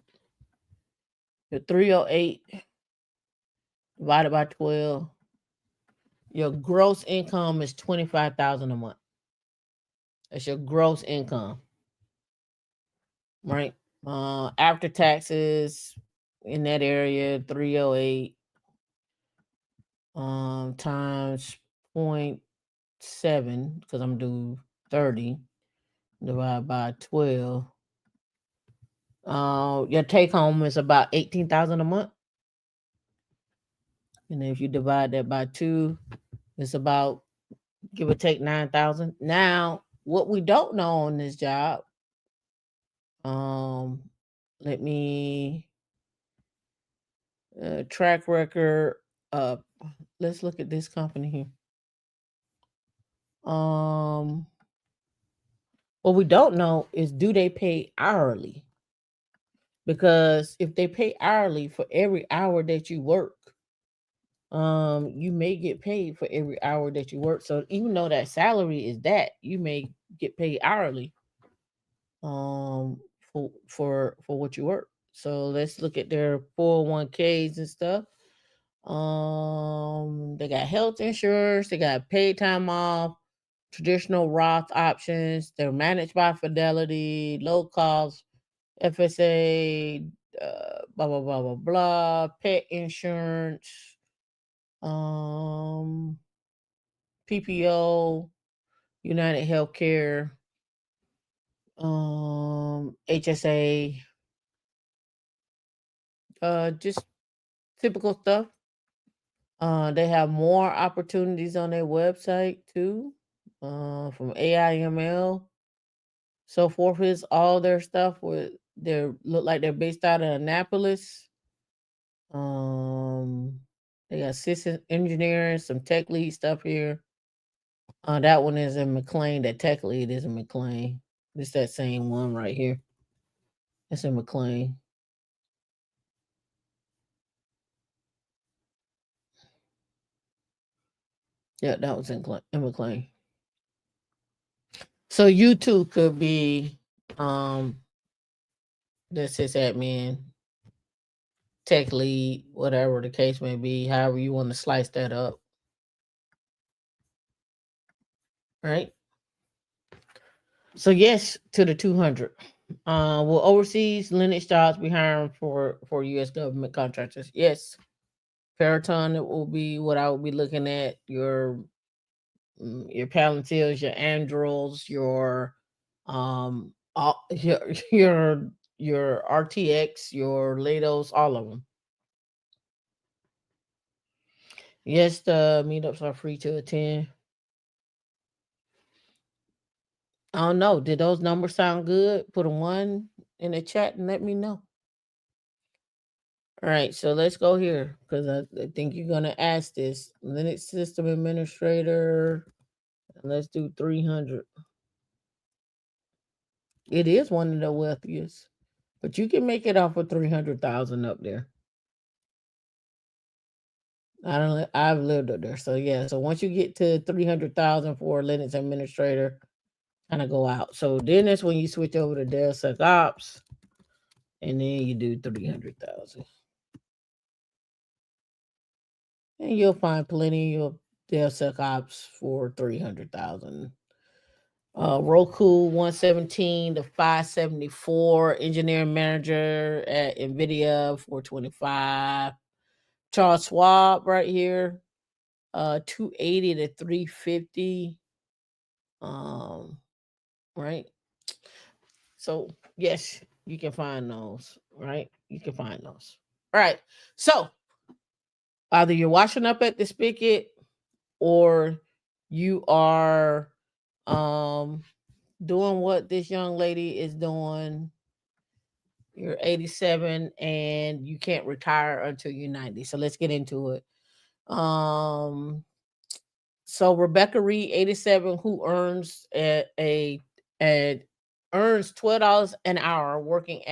The 308 divided by 12. Your gross income is 25,000 a month. That's your gross income. Right? After taxes in that area, 308 times 0.7, because I'm doing 30 divided by 12. Your take home is about 18,000 a month. And if you divide that by 2, it's about give or take 9,000. Now, what we don't know on this job, um, let me track record. Uh, let's look at this company here. What we don't know is, do they pay hourly? Because if they pay hourly for every hour that you work, you may get paid for every hour that you work. So even though that salary is that, you may get paid hourly for what you work. So let's look at their 401ks and stuff. They got health insurance, they got paid time off, traditional Roth options. They're managed by Fidelity, low cost, FSA, blah blah blah blah blah, pet insurance, um, PPO, United Healthcare, HSA, just typical stuff. They have more opportunities on their website too, from AIML, so forth. Is all their stuff with they look like they're based out of Annapolis. Um, they got system engineering, some tech lead stuff here. That one is in McLean. That tech lead is in McLean. It's that same one right here. It's in McLean. Yeah, that was in McLean. So you too could be the sysadmin, tech lead, whatever the case may be, however you want to slice that up. Right? So yes to the 200. Will overseas Linux jobs be hiring for U.S. government contractors? Yes. Peraton, it will be what I will be looking at. Your Palantils, your Andrils, your your RTX, your Lados, all of them. Yes, the meetups are free to attend. I don't know. Did those numbers sound good? Put a one in the chat and let me know. All right, so let's go here because I think you're gonna ask this. Linux system administrator. Let's do 300. It is one of the wealthiest, but you can make it off of 300,000 up there. I've lived up there, so yeah. So once you get to 300,000 for a Linux administrator, kind of go out. So then that's when you switch over to DevSecOps, and then you do 300,000, and you'll find plenty of DevSecOps for 300,000. Roku 117 to 574, engineering manager at NVIDIA 425. Charles Schwab right here, 280 to 350. Right. So yes, you can find those, right? You can find those. All right. So either you're washing up at the spigot or you are um doing what this young lady is doing. You're 87 and you can't retire until you're 90. So let's get into it. So Rebecca Reed, 87, who earns earns $12 an hour working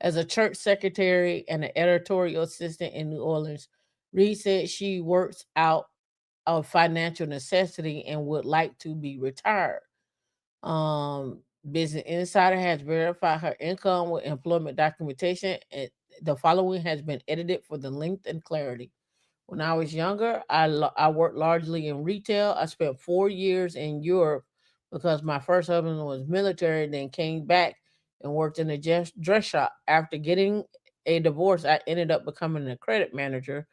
as a church secretary and an editorial assistant in New Orleans. Reed said she works out of financial necessity and would like to be retired. Business Insider has verified her income with employment documentation, and the following has been edited for the length and clarity. When I was younger, I worked largely in retail. I spent 4 years in Europe because my first husband was military, then came back and worked in a dress shop. After getting a divorce, I ended up becoming a credit manager.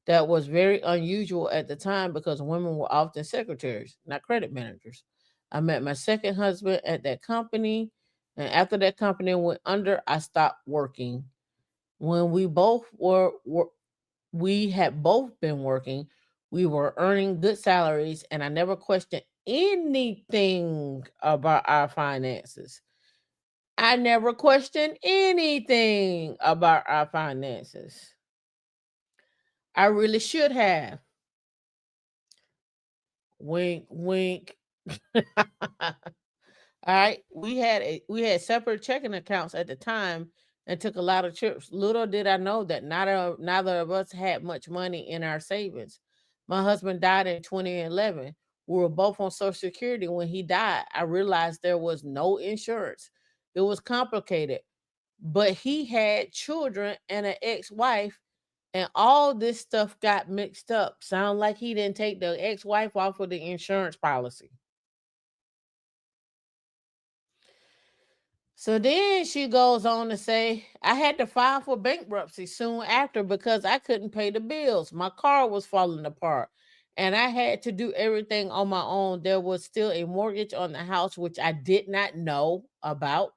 That was very unusual at the time because women were often secretaries, not credit managers. I met my second husband at that company, and after that company went under, I stopped working. When we had both been working, we were earning good salaries, and I never questioned anything about our finances. I never questioned anything about our finances. I really should have. Wink, wink. All right, we had separate checking accounts at the time and took a lot of trips. Little did I know that neither of us had much money in our savings. My husband died in 2011. We were both on Social Security when he died. I realized there was no insurance. It was complicated, but he had children and an ex-wife, and all this stuff got mixed up. Sound like he didn't take the ex-wife off of the insurance policy. So then she goes on to say, I had to file for bankruptcy soon after because I couldn't pay the bills. My car was falling apart and I had to do everything on my own. There was still a mortgage on the house, which I did not know about.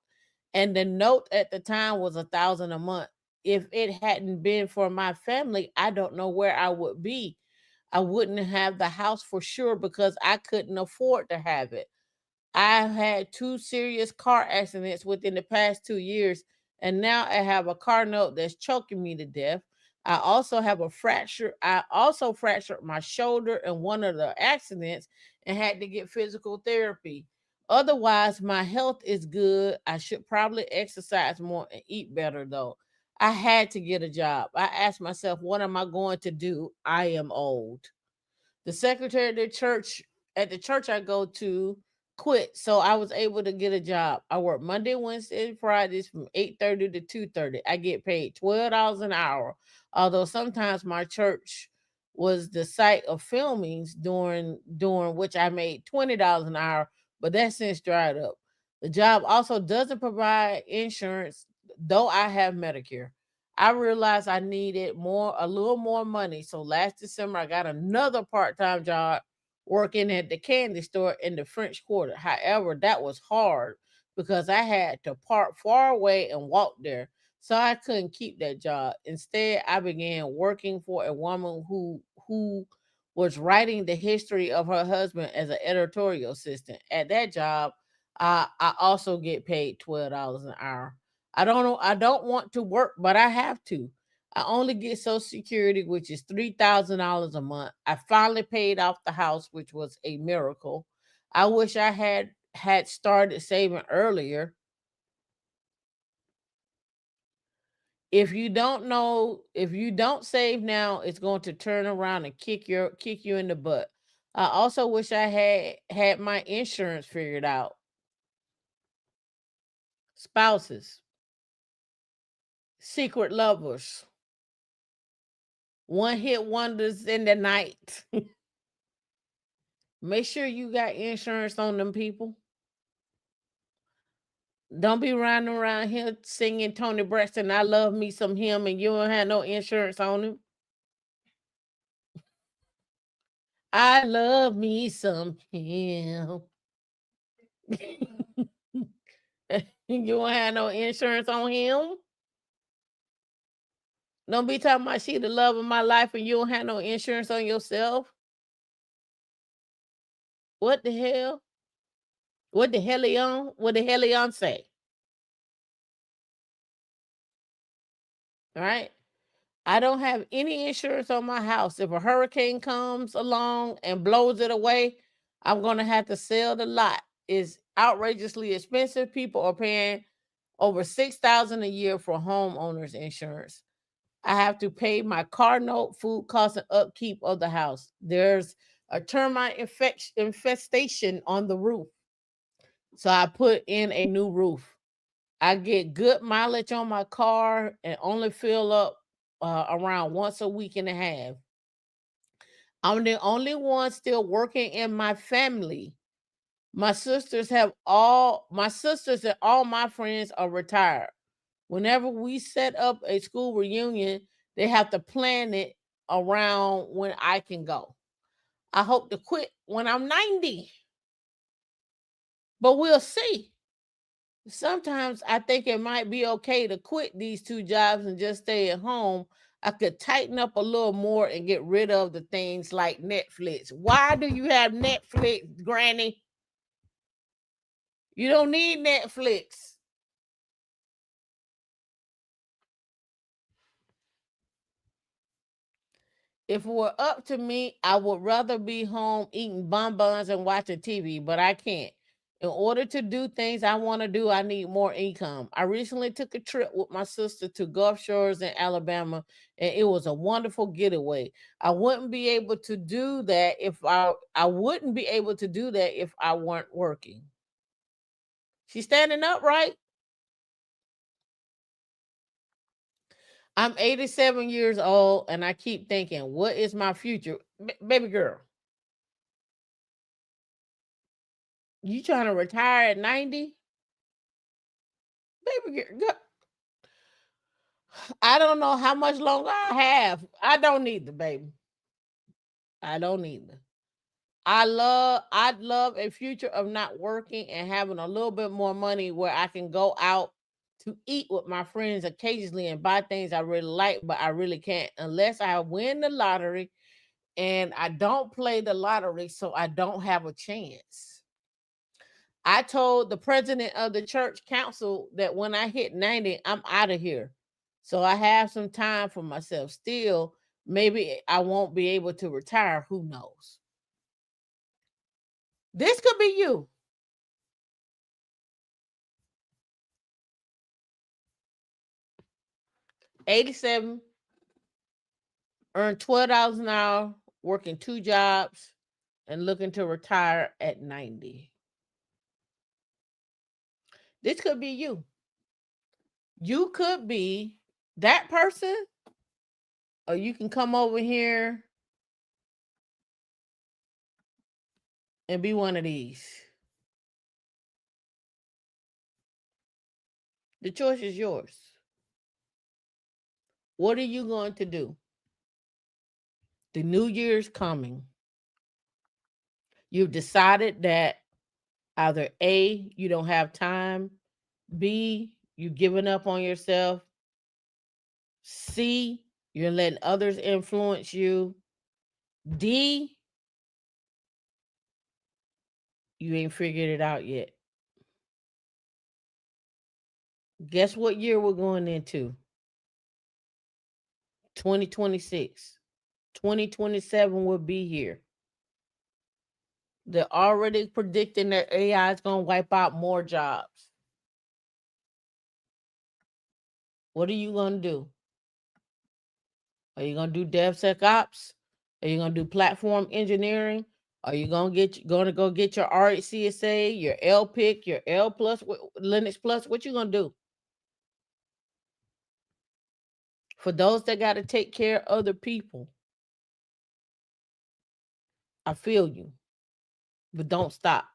And the note at the time was 1,000 a month. If it hadn't been for my family, I don't know where I would be. I wouldn't have the house for sure because I couldn't afford to have it. I've had two serious car accidents within the past 2 years, and now I have a car note that's choking me to death. I also have a fracture. I also fractured my shoulder in one of the accidents and had to get physical therapy. Otherwise, my health is good. I should probably exercise more and eat better, though. I had to get a job. I asked myself, what am I going to do? I am old. The secretary of the church at the church I go to quit, so I was able to get a job. I work Monday, Wednesday, and Fridays from 8:30 to 2:30. I get paid $12 an hour. Although sometimes my church was the site of filmings during which I made $20 an hour, but that since dried up. The job also doesn't provide insurance, though I have Medicare. I realized I needed a little more money. So last December, I got another part-time job working at the candy store in the French Quarter. However, that was hard because I had to park far away and walk there. So I couldn't keep that job. Instead, I began working for a woman who was writing the history of her husband as an editorial assistant. At that job, I also get paid $12 an hour. I don't know. I don't want to work, but I have to. I only get Social Security, which is $3,000 a month. I finally paid off the house, which was a miracle. I wish I had started saving earlier. If you don't save now, it's going to turn around and kick you in the butt. I also wish I had my insurance figured out. Spouses, secret lovers, one hit wonders in the night. Make sure you got insurance on them people. Don't be running around here singing Tony Braxton, I love me some him, and you don't have no insurance on him. I love me some him. You don't have no insurance on him. Don't be talking about she the love of my life and you don't have no insurance on yourself. What the hell? What the hell on? What the hell on say? All right. I don't have any insurance on my house. If a hurricane comes along and blows it away, I'm gonna have to sell the lot. It's outrageously expensive. People are paying over $6,000 a year for homeowners insurance. I have to pay my car note, food costs, and upkeep of the house. There's a termite infestation on the roof, so I put in a new roof. I get good mileage on my car and only fill up around once a week and a half. I'm the only one still working in my family. My sisters and all my friends are retired. Whenever we set up a school reunion, they have to plan it around when I can go. I hope to quit when I'm 90, but we'll see. Sometimes I think it might be okay to quit these two jobs and just stay at home. I could tighten up a little more and get rid of the things like Netflix. Why do you have Netflix, Granny? You don't need Netflix. If it were up to me, I would rather be home eating bonbons and watching TV, but I can't. In order to do things I want to do, I need more income. I recently took a trip with my sister to Gulf Shores in Alabama, and it was a wonderful getaway. I wouldn't be able to do that if I wouldn't be able to do that if I weren't working. She's standing up, right? I'm 87 years old, and I keep thinking, what is my future? Baby girl, you trying to retire at 90? Baby girl, I don't know how much longer I have. I don't need the baby. I don't need the. I'd love a future of not working and having a little bit more money where I can go out to eat with my friends occasionally and buy things I really like, but I really can't unless I win the lottery, and I don't play the lottery, so I don't have a chance. I told the president of the church council that when I hit 90, I'm out of here. So I have some time for myself. Still, maybe I won't be able to retire. Who knows? This could be you. $87, earn $12 an hour, working 2 jobs, and looking to retire at 90. This could be you. You could be that person, or you can come over here and be one of these. The choice is yours. What are you going to do? The new year's coming. You've decided that either A, you don't have time, B, you've given up on yourself, C, you're letting others influence you, D, you ain't figured it out yet. Guess what year we're going into? 2026. 2027 will be here. They're already predicting that AI is going to wipe out more jobs. What are you going to do? Are you going to do DevSecOps? Are you going to do platform engineering? Are you going to go get your RHCSA, your LPIC, your L plus, Linux plus? What you going to do? For those that got to take care of other people, I feel you, but don't stop.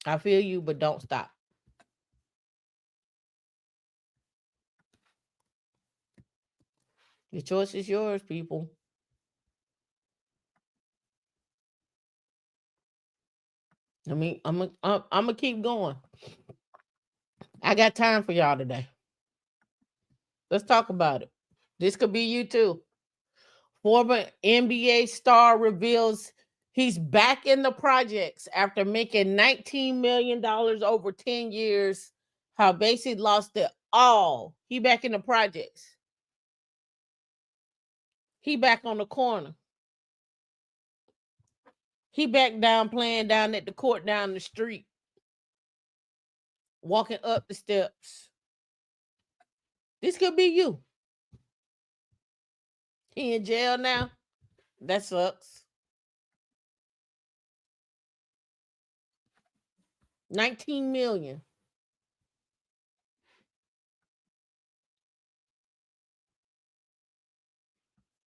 I feel you, but don't stop. The choice is yours, people. I mean, I'm gonna keep going. I got time for y'all today. Let's talk about it. This could be you too. Former NBA star reveals he's back in the projects after making $19 million over 10 years. How basically lost it all. He back in the projects. He back on the corner. He back down playing down at the court down the street. Walking up the steps. This could be you. He in jail now. That sucks. 19 million.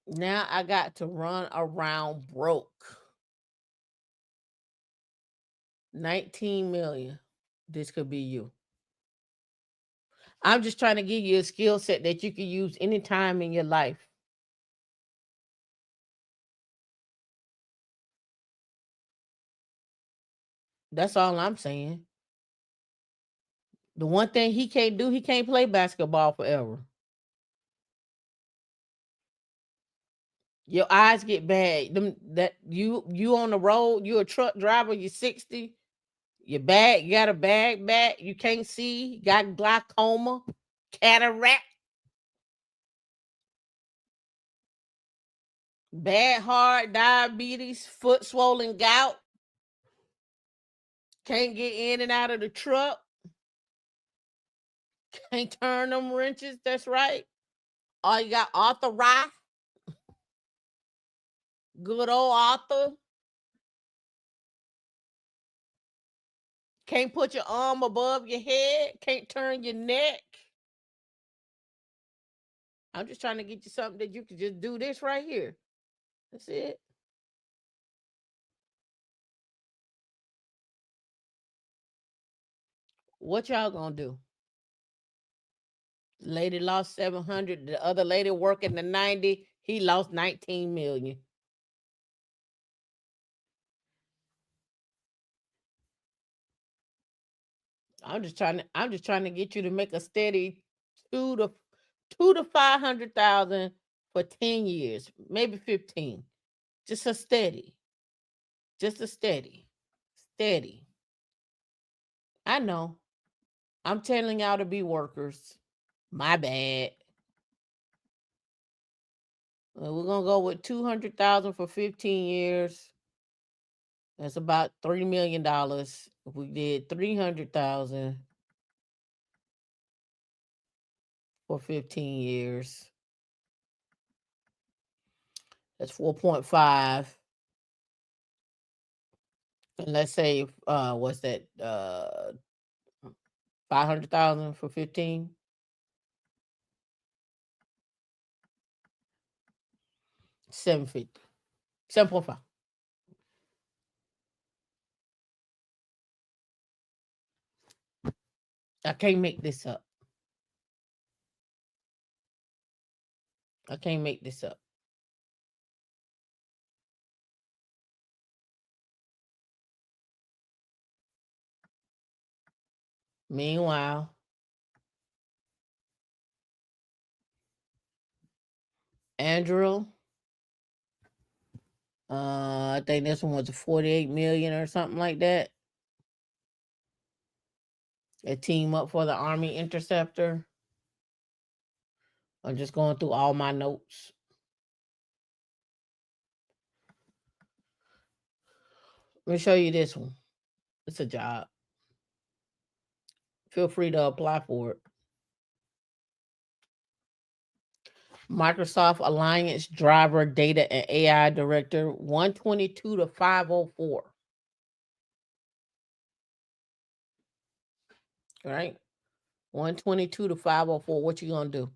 Now I got to run around broke. 19 million. This could be you. I'm just trying to give you a skill set that you can use anytime in your life. That's all I'm saying. The one thing he can't do, he can't play basketball forever. Your eyes get bad. You on the road, you a truck driver, you're 60, you got a bag back, you can't see, got glaucoma, cataract, bad heart, diabetes, foot swollen gout, can't get in and out of the truck, can't turn them wrenches, that's right. All you got arthritis, good old Arthur. Can't put your arm above your head, can't turn your neck. I'm just trying to get you something that you can just do this right here. That's it. What y'all gonna do? Lady lost 700. The other lady working the 90. He lost 19 million. I'm just trying to get you to make a steady two to 500,000 for 10 years, maybe 15. Just a steady. Just a steady. Steady. I know. I'm telling y'all to be workers. My bad. We're gonna go with 200,000 for 15 years. That's about $3 million. If we did 300,000 for 15 years, that's 4.5. And let's say what's that? 500,000 for 15. 750. 7.5. I can't make this up. I can't make this up. Meanwhile, Andrew, I think this one was 48 million or something like that. A team up for the Army Interceptor. I'm just going through all my notes. Let me show you this one. It's a job. Feel free to apply for it. Microsoft Alliance Driver Data and AI Director, 122 to 504. All right. 122 to 504. What you gonna do?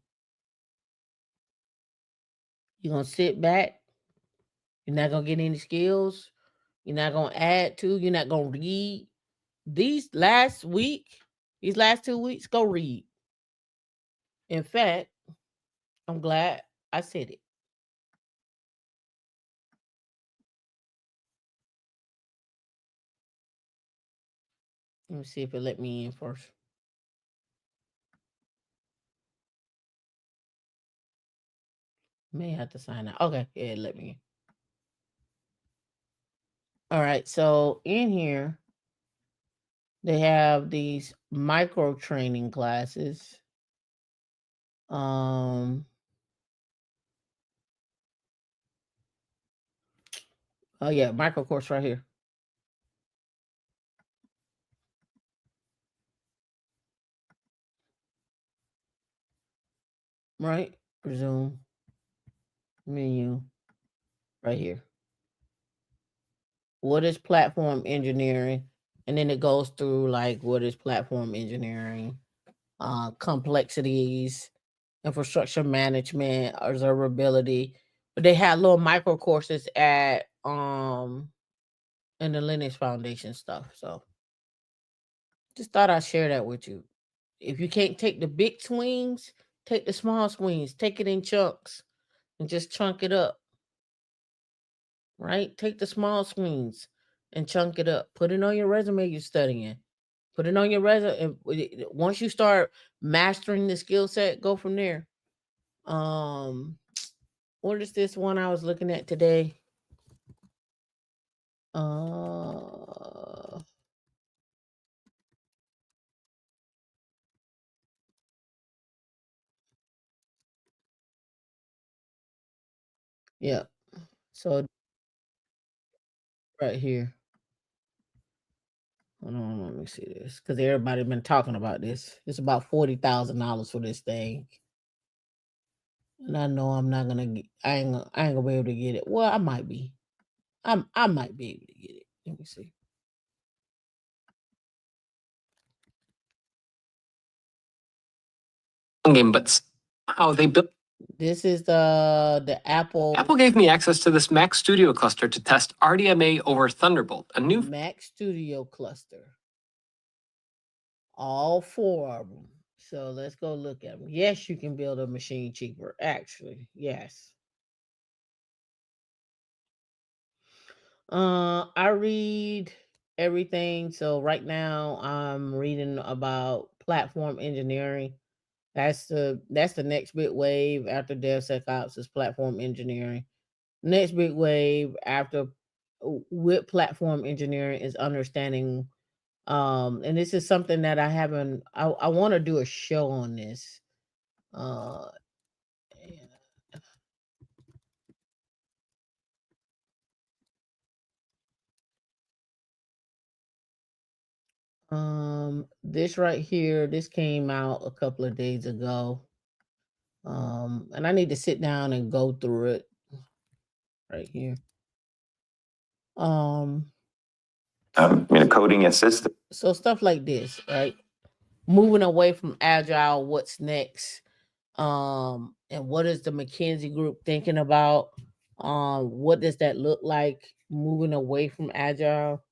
You're gonna sit back. You're not gonna get any skills. You're not gonna add to. You're not gonna read. These last 2 weeks, go read. In fact, I'm glad I said it. Let me see if it let me in first. May have to sign out. Okay, yeah, it let me in. All right, so in here, they have these micro training classes. Oh yeah, micro course right here. Right? Resume. Menu. Right here. What is platform engineering? And then it goes through like what is platform engineering, complexities, infrastructure management, observability. But they had little micro courses at in the Linux Foundation stuff. So just thought I'd share that with you. If you can't take the big swings, take the small swings, take it in chunks and just chunk it up. Right? Take the small swings and chunk it up. Put it on your resume you're studying. Put it on your resume. Once you start mastering the skill set, go from there. Um, what is this one I was looking at today? Uh, yeah. So right here. Hold on, let me see this because everybody been talking about this. It's about $40,000 for this thing, and I know I'm not gonna get. I ain't gonna be able to get it. Well, I might be. I might be able to get it. Let me see. Game, but how they built. This is the Apple Apple gave me access to this Mac Studio cluster to test RDMA over Thunderbolt, a new Mac Studio cluster. All four of them. So let's go look at them. Yes, you can build a machine cheaper. Actually, yes. I read everything. So right now I'm reading about platform engineering. That's the next big wave after DevSecOps is platform engineering. Next big wave after with platform engineering is understanding. And this is something that I haven't. I want to do a show on this. Uh, this right here, this came out a couple of days ago. And I need to sit down and go through it right here. Coding assistant. So stuff like this, right? Moving away from agile, what's next? And what is the McKinsey group thinking about? What does that look like? Moving away from agile.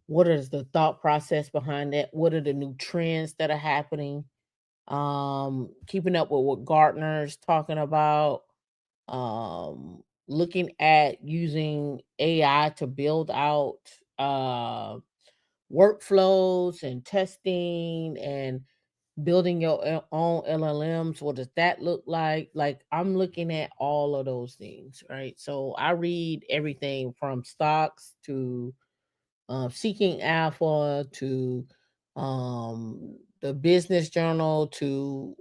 What is the thought process behind that? What are the new trends that are happening? Keeping up with what Gartner's talking about. Looking at using AI to build out workflows and testing and building your own LLMs. What does that look like? Like I'm looking at all of those things, right? So I read everything from stocks to Seeking Alpha to the Business Journal to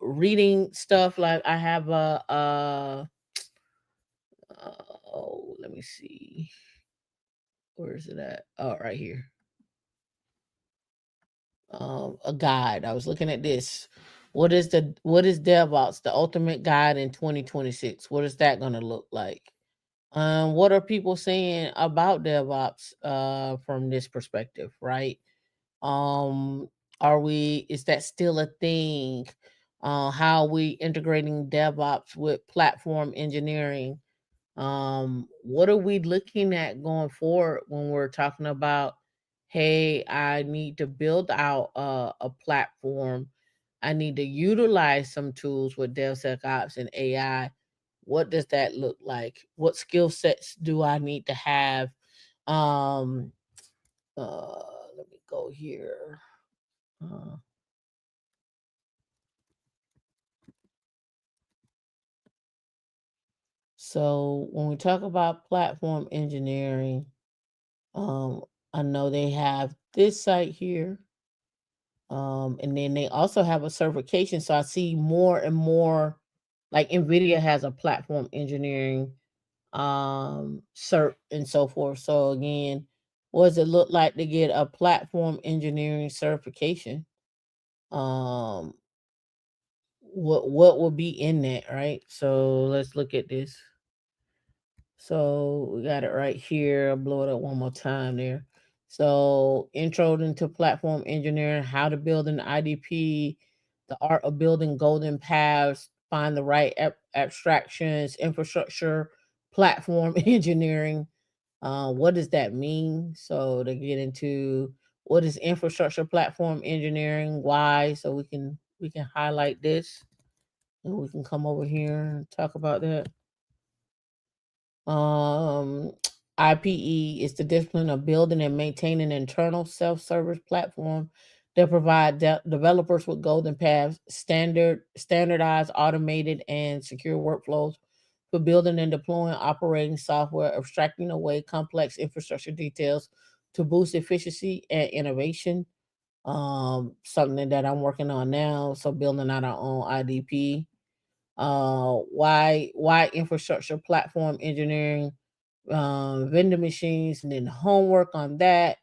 reading stuff. Like I have oh, let me see. Where is it at? Oh, right here. A guide. I was looking at this. What is DevOps, the ultimate guide in 2026? What is that going to look like? What are people saying about DevOps from this perspective, right? Um, is that still a thing? How are we integrating DevOps with platform engineering? What are we looking at going forward when we're talking about, hey, I need to build out a platform. I need to utilize some tools with DevSecOps and AI. What does that look like? What skill sets do I need to have? Um, Let me go here. Uh, so when we talk about platform engineering, um, I know they have this site here. And then they also have a certification. So I see more and more like Nvidia has a platform engineering cert and so forth. So again, what does it look like to get a platform engineering certification? Um what will be in that, right? So let's look at this. So we got it right here. I'll blow it up one more time there. So intro into platform engineering, how to build an IDP, the art of building golden paths, find the right abstractions, infrastructure, platform engineering. What does that mean? So to get into what is infrastructure platform engineering, why? So we can highlight this and we can come over here and talk about that. Um, IPE is the discipline of building and maintaining an internal self-service platform that provide developers with golden paths, standardized, automated, and secure workflows for building and deploying operating software, abstracting away complex infrastructure details to boost efficiency and innovation. Something that I'm working on now. So building out our own IDP. Why infrastructure platform engineering, vendor machines, and then homework on that.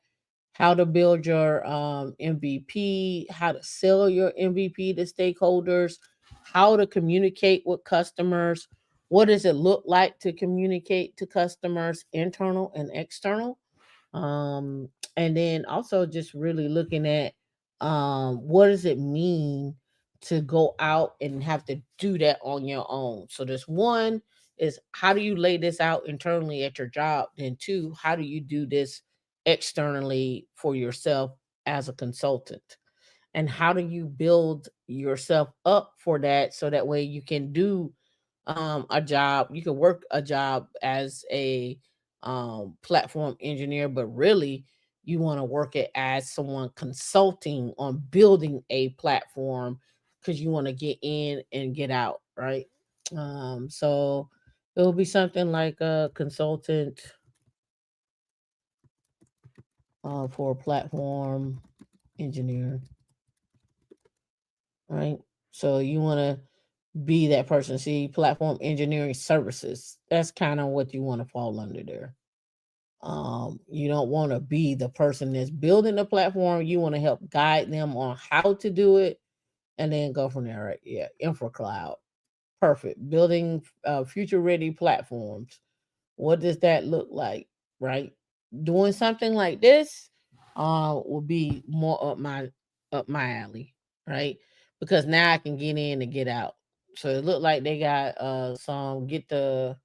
How to build your MVP, how to sell your MVP to stakeholders, how to communicate with customers. What does it look like to communicate to customers, internal and external? And then also just really looking at what does it mean to go out and have to do that on your own. So there's one is how do you lay this out internally at your job? Then two, how do you do this externally for yourself as a consultant? And how do you build yourself up for that so that way you can do a job, you can work a job as a platform engineer, but really you want to work it as someone consulting on building a platform because you want to get in and get out, right? So it will be something like a consultant for a platform engineer, right? So you want to be that person. See, platform engineering services. That's kind of what you want to fall under there. You don't want to be the person that's building the platform. You want to help guide them on how to do it and then go from there, right? Yeah, infra cloud. Perfect. Building future ready platforms. What does that look like, right? Doing something like this will be more up my alley, right? Because now I can get in and get out. So it looked like they got some get the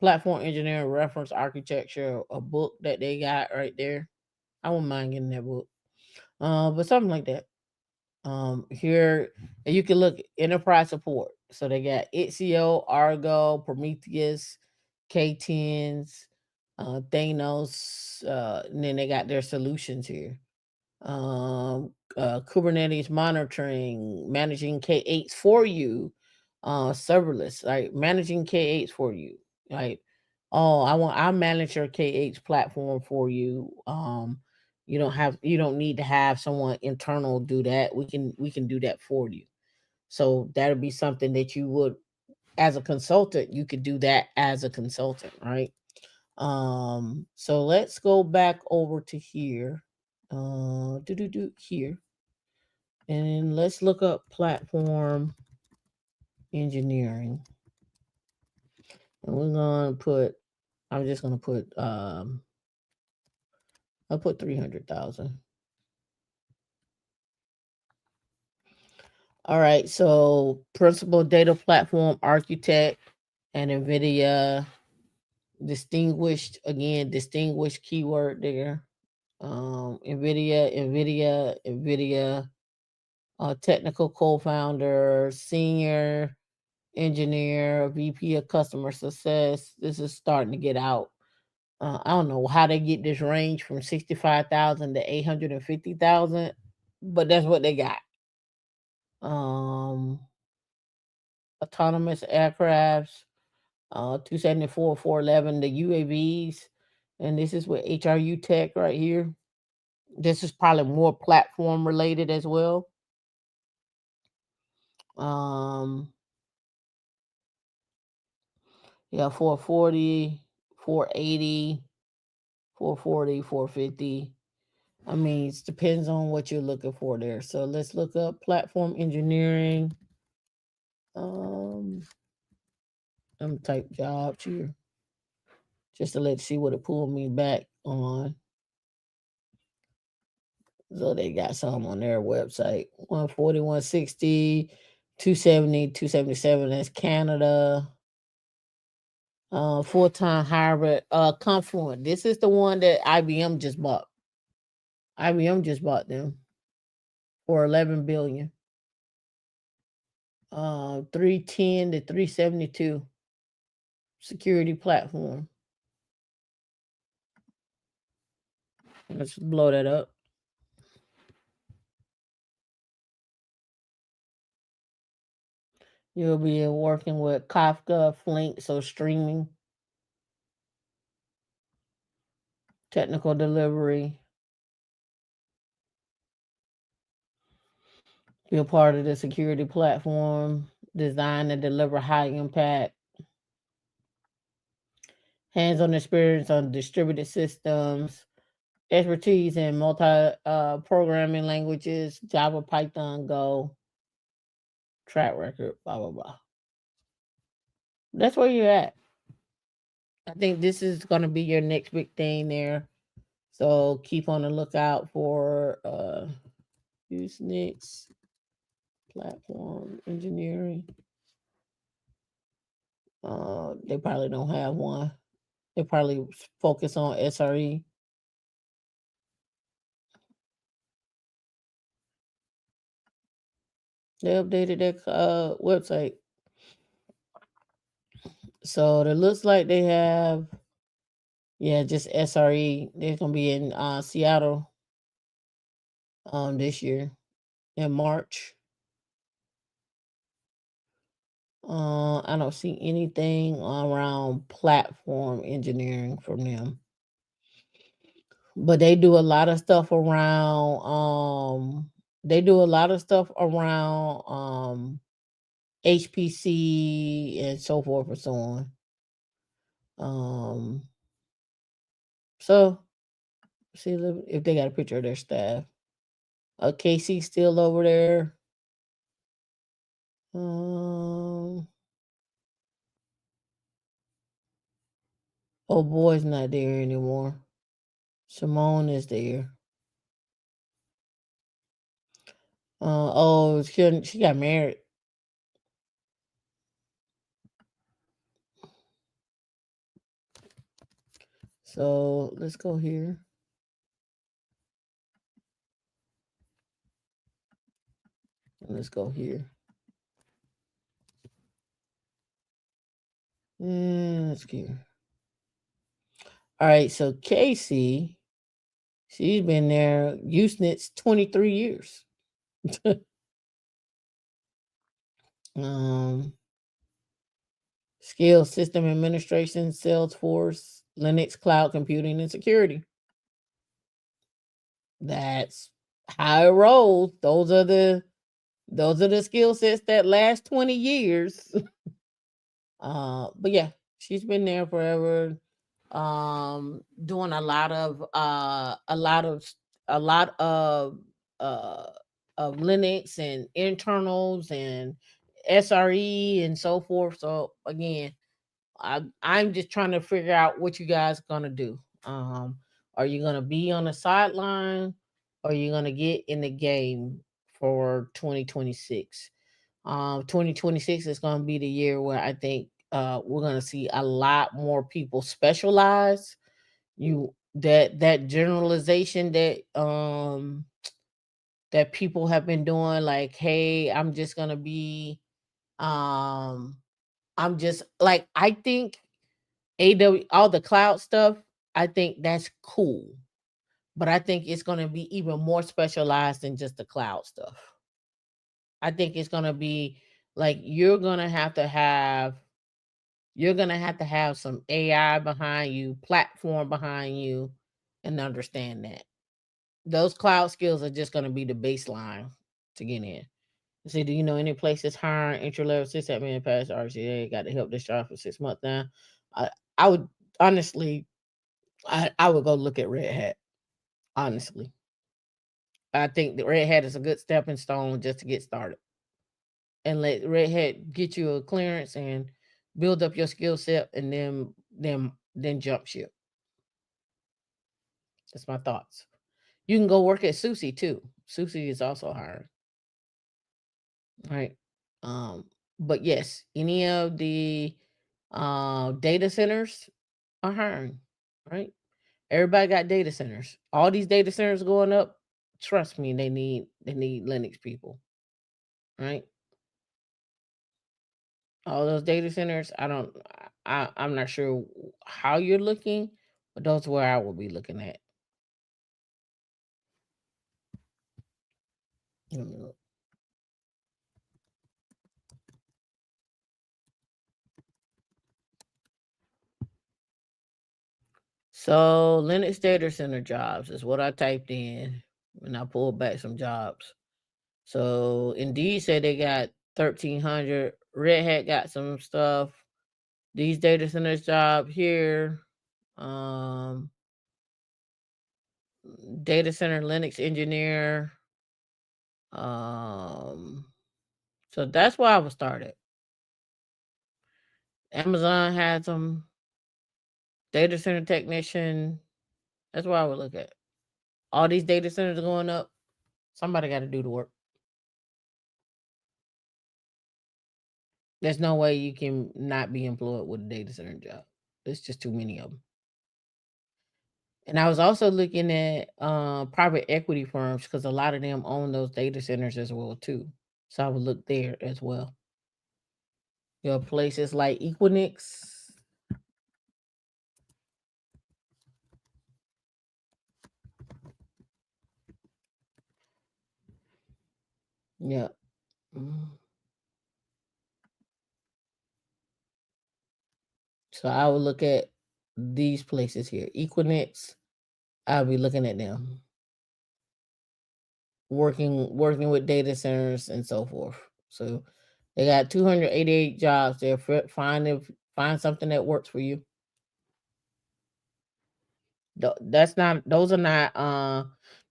platform engineering reference architecture, a book that they got right there. I wouldn't mind getting that book. But something like that. Here and you can look enterprise support. So they got Itio, Argo, Prometheus, K10s, Thanos, and then they got their solutions here. Kubernetes monitoring, managing K8s for you, serverless, like managing K8s for you. Like, oh, I manage your K8s platform for you. You don't need to have someone internal do that. We can do that for you. So that'll be something that you would as a consultant, you could do that as a consultant, right? So let's go back over to here. Do here. And let's look up platform engineering. And we're gonna put I'm just gonna put I'll put 300,000. All right, so principal data platform architect and NVIDIA distinguished keyword there. NVIDIA, technical co-founder, senior engineer, VP of customer success. This is starting to get out. I don't know how they get this range from 65,000 to 850,000, but that's what they got. Um, Autonomous aircrafts, 274, 411, the UAVs, and this is with HRU Tech right here. This is probably more platform related as well. Um, yeah, 440, 480, 440, 450. I mean, it depends on what you're looking for there. So let's look up platform engineering. Um, I'm gonna type jobs here just to let's see what it pulled me back on. So they got some on their website. 140, 160, 270, 277. That's Canada. Full-time hybrid. Confluent. This is the one that IBM just bought. IBM just bought them for 11 billion. 310 to 372 security platform. Let's blow that up. You'll be working with Kafka, Flink, so streaming, technical delivery. Be a part of the security platform, design and deliver high impact, hands-on experience on distributed systems, expertise in multi programming languages, Java, Python, Go, track record, blah blah blah. That's where you're at. I think this is going to be your next big thing there. So keep on the lookout for Usenix platform engineering. They probably don't have one. They probably focus on SRE. They updated their website. So it looks like they have, yeah, just SRE. They're gonna be in Seattle this year in March. I don't see anything around platform engineering from them. But they do a lot of stuff around HPC and so forth and so on. So see if they got a picture of their staff. Casey's still over there. Oh boy's not there anymore. Simone is there. Oh, she got married. So let's go here. Let's go here. Let's go here. All right, so Casey, she's been there, Usenix 23 years. Skill system administration, Salesforce, Linux, cloud computing, and security. That's how it rolls. Those are the skill sets that last 20 years. But yeah, she's been there forever. Doing a lot of uh of Linux and internals and SRE and so forth. So again, I'm just trying to figure out what you guys gonna do. Are you gonna be on the sideline? Or are you gonna get in the game for 2026? 2026 is gonna be the year where I think we're gonna see a lot more people specialize. That generalization that people have been doing, like, hey, I'm just gonna be I'm just like, I think AW all the cloud stuff, I think that's cool. But I think it's gonna be even more specialized than just the cloud stuff. I think it's gonna be like you're gonna have to have some AI behind you, platform behind you, and understand that. Those cloud skills are just gonna be the baseline to get in. See, do you know any places hiring entry level sysadmin past RCA? Got to help this job for 6 months now. I would honestly, I would go look at Red Hat. Honestly, I think the Red Hat is a good stepping stone just to get started, and let Red Hat get you a clearance and build up your skill set, and then jump ship. That's my thoughts. You can go work at Susie too. Susie is also hiring. Right. Um, but yes, any of the data centers are hiring, right? Everybody got data centers. All these data centers going up, trust me, they need Linux people, right? All those data centers, I'm not sure how you're looking, but those where I will be looking at. Let me look. So Linux data center jobs is what I typed in when I pulled back some jobs. So Indeed said they got 1,300. Red Hat got some stuff. These data centers job here. Data center Linux engineer. So that's why I was started. Amazon had some data center technician. That's why I would look at. All these data centers going up. Somebody got to do the work. There's no way you can not be employed with a data center job. There's just too many of them. And I was also looking at private equity firms because a lot of them own those data centers as well too. So I would look there as well. Places like Equinix. Yeah. So I would look at these places here. Equinix. I'll be looking at them. Working with data centers and so forth. So they got 288 jobs there. Find something that works for you. Those are not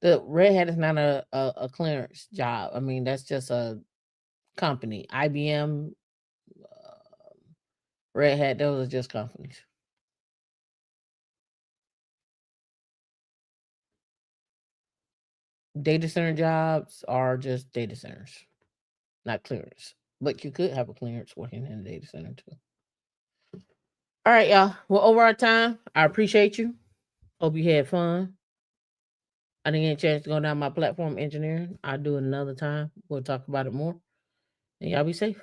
the Red Hat is not a clearance job. I mean, that's just a company. IBM, Red Hat, those are just companies. Data center jobs are just data centers, not clearance. But you could have a clearance working in a data center too. All right, y'all. We're over our time. I appreciate you. Hope you had fun. I didn't get a chance to go down my platform engineering. I'll do it another time. We'll talk about it more. And y'all be safe.